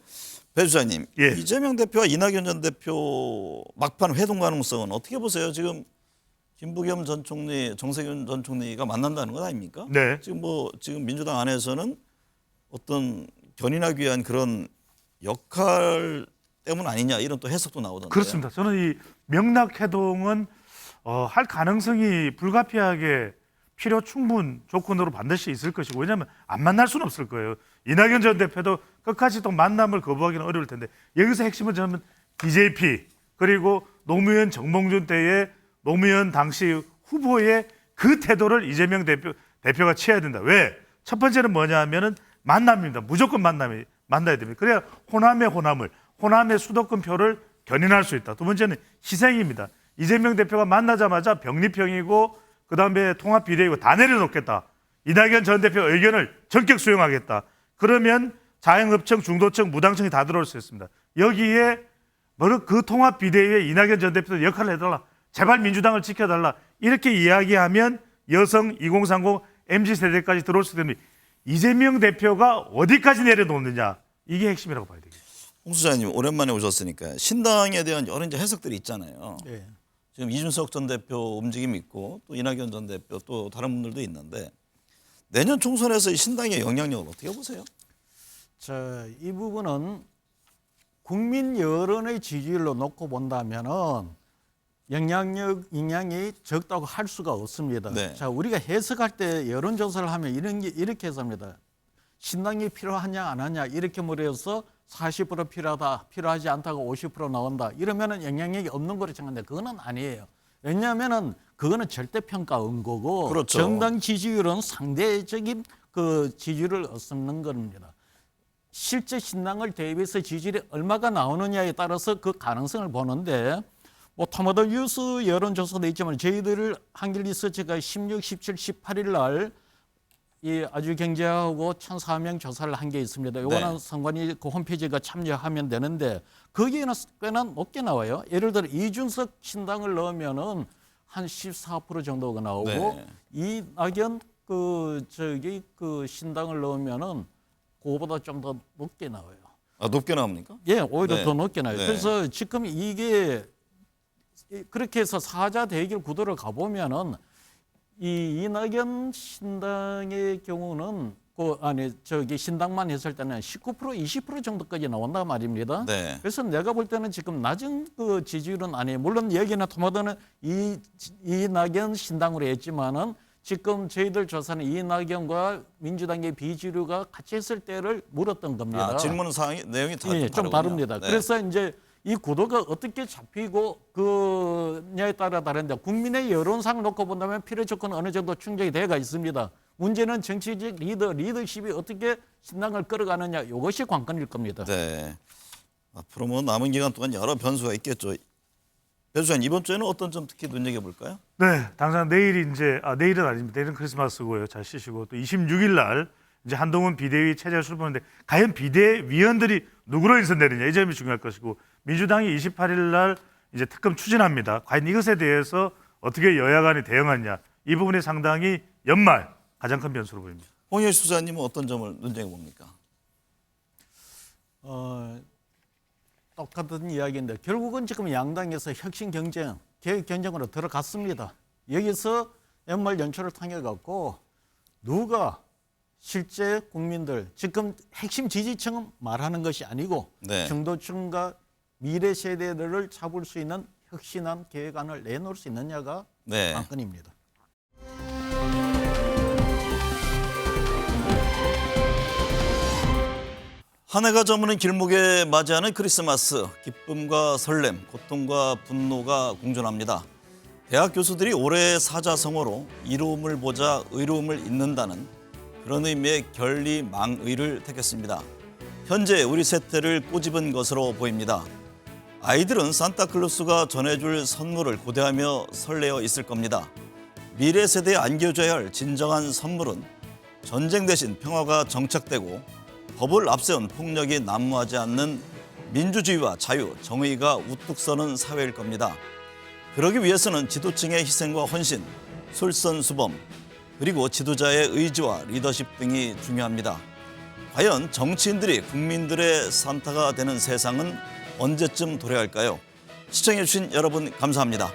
배 주장님, 이재명 대표와 이낙연 전 대표 막판 회동 가능성은 어떻게 보세요? 지금 김부겸 전 총리, 정세균 전 총리가 만난다는 것 아닙니까? 네. 지금 민주당 안에서는 어떤 견인하기 위한 그런 역할 때문 아니냐 이런 또 해석도 나오던데요. 그렇습니다. 저는 이 명락회동은 할 가능성이 불가피하게 필요 충분 조건으로 반드시 있을 것이고 왜냐하면 안 만날 수는 없을 거예요. 이낙연 전 대표도 끝까지 또 만남을 거부하기는 어려울 텐데 여기서 핵심은 저는 DJP 그리고 노무현 정몽준 때의 노무현 당시 후보의 그 태도를 이재명 대표가 취해야 된다. 왜? 첫 번째는 뭐냐 하면은 만남입니다. 무조건 만나야 됩니다. 그래야 호남의 수도권 표를 견인할 수 있다. 두 번째는 희생입니다. 이재명 대표가 만나자마자 병립형이고 그다음에 통합 비대위고 다 내려놓겠다. 이낙연 전 대표 의견을 전격 수용하겠다. 그러면 자영업층, 중도층, 무당층이 다 들어올 수 있습니다. 여기에 그 통합 비대위에 이낙연 전 대표도 역할을 해달라. 제발 민주당을 지켜달라. 이렇게 이야기하면 여성 2030 MZ세대까지 들어올 수 있습니다. 이재명 대표가 어디까지 내려놓느냐. 이게 핵심이라고 봐야 되겠죠. 홍 수장님 오랜만에 오셨으니까 신당에 대한 여러 이제 해석들이 있잖아요. 네. 지금 이준석 전 대표 움직임이 있고 또 이낙연 전 대표 또 다른 분들도 있는데 내년 총선에서 이 신당의 영향력을 어떻게 보세요? 자, 이 부분은 국민 여론의 지지율로 놓고 본다면은 영향이 적다고 할 수가 없습니다. 네. 자, 우리가 해석할 때 여론조사를 하면 이렇게 해석합니다. 신당이 필요하냐 안 하냐 이렇게 물어서 40% 필요하다, 필요하지 않다고 50% 나온다. 이러면은 영향력이 없는 거로 생각하는데 그거는 아니에요. 왜냐하면은 그거는 절대평가인 거고 그렇죠. 정당 지지율은 상대적인 그 지지율을 얻는 겁니다. 실제 신당을 대비해서 지지율이 얼마가 나오느냐에 따라서 그 가능성을 보는데 뭐 토마토 뉴스 여론조사도 있지만 저희들 한길 리서치가 16, 17, 18일 날 이 아주 경제하고 1,400명 조사를 한 게 있습니다. 요거는 네. 선관위 그 홈페이지가 참여하면 되는데 거기에는 꽤나 높게 나와요. 예를 들어 이준석 신당을 넣으면은 한 14% 정도가 나오고 네. 이낙연 그 신당을 넣으면은 그거보다 좀 더 높게 나와요. 아, 높게 나옵니까? 예, 오히려 네. 더 높게 나와요. 네. 그래서 지금 이게 그렇게 해서 사자 대결 구도를 가보면은 이 이낙연 신당의 경우는 신당만 했을 때는 19%, 20% 정도까지 나온단 말입니다. 네. 그래서 내가 볼 때는 지금 낮은 그 지지율은 아니에요. 물론 여기나 토마토는 이낙연 신당으로 했지만은 지금 저희들 조사는 이낙연과 민주당의 비주류가 같이 했을 때를 물었던 겁니다. 아, 질문 사항이 내용이 좀 다르군요. 다릅니다. 네. 그래서 이제 이 구도가 어떻게 잡히고 그냐에 따라 다른데 국민의 여론상 놓고 본다면 필요 조건은 어느 정도 충족이 돼가 있습니다. 문제는 정치적 리더십이 어떻게 신당을 끌어가느냐 이것이 관건일 겁니다. 네. 앞으로 뭐 남은 기간 동안 여러 변수가 있겠죠. 배수장 이번 주에는 어떤 점 특히 눈여겨볼까요? 네, 당장 내일은 아닙니다. 내일은 크리스마스고요. 잘 쉬시고 또 26일 날 이제 한동훈 비대위 체제를 출범하는데 과연 비대위원들이 누구로 인선되느냐 이 점이 중요할 것이고 민주당이 28일 날 이제 특검 추진합니다. 과연 이것에 대해서 어떻게 여야 간이 대응하느냐 이 부분이 상당히 연말 가장 큰 변수로 보입니다. 홍익 수사님은 어떤 점을 눈여겨봅니까? 똑같은 이야기인데 결국은 지금 양당에서 혁신 경쟁, 개혁 경쟁으로 들어갔습니다. 여기서 연말 연초를 통해 갖고 누가 실제 국민들 지금 핵심 지지층은 말하는 것이 아니고 네. 중도층과 미래 세대들을 잡을 수 있는 혁신한 계획안을 내놓을 수 있느냐가 네. 관건입니다. 한 해가 저무는 길목에 맞이하는 크리스마스. 기쁨과 설렘, 고통과 분노가 공존합니다. 대학 교수들이 올해의 사자성어로 이로움을 보자 의로움을 잇는다는 그런 의미의 결리망의를 택했습니다. 현재 우리 세태를 꼬집은 것으로 보입니다. 아이들은 산타클로스가 전해줄 선물을 고대하며 설레어 있을 겁니다. 미래 세대에 안겨줘야 할 진정한 선물은 전쟁 대신 평화가 정착되고 법을 앞세운 폭력이 난무하지 않는 민주주의와 자유, 정의가 우뚝 서는 사회일 겁니다. 그러기 위해서는 지도층의 희생과 헌신, 솔선수범, 그리고 지도자의 의지와 리더십 등이 중요합니다. 과연 정치인들이 국민들의 산타가 되는 세상은 언제쯤 도래할까요? 시청해주신 여러분 감사합니다.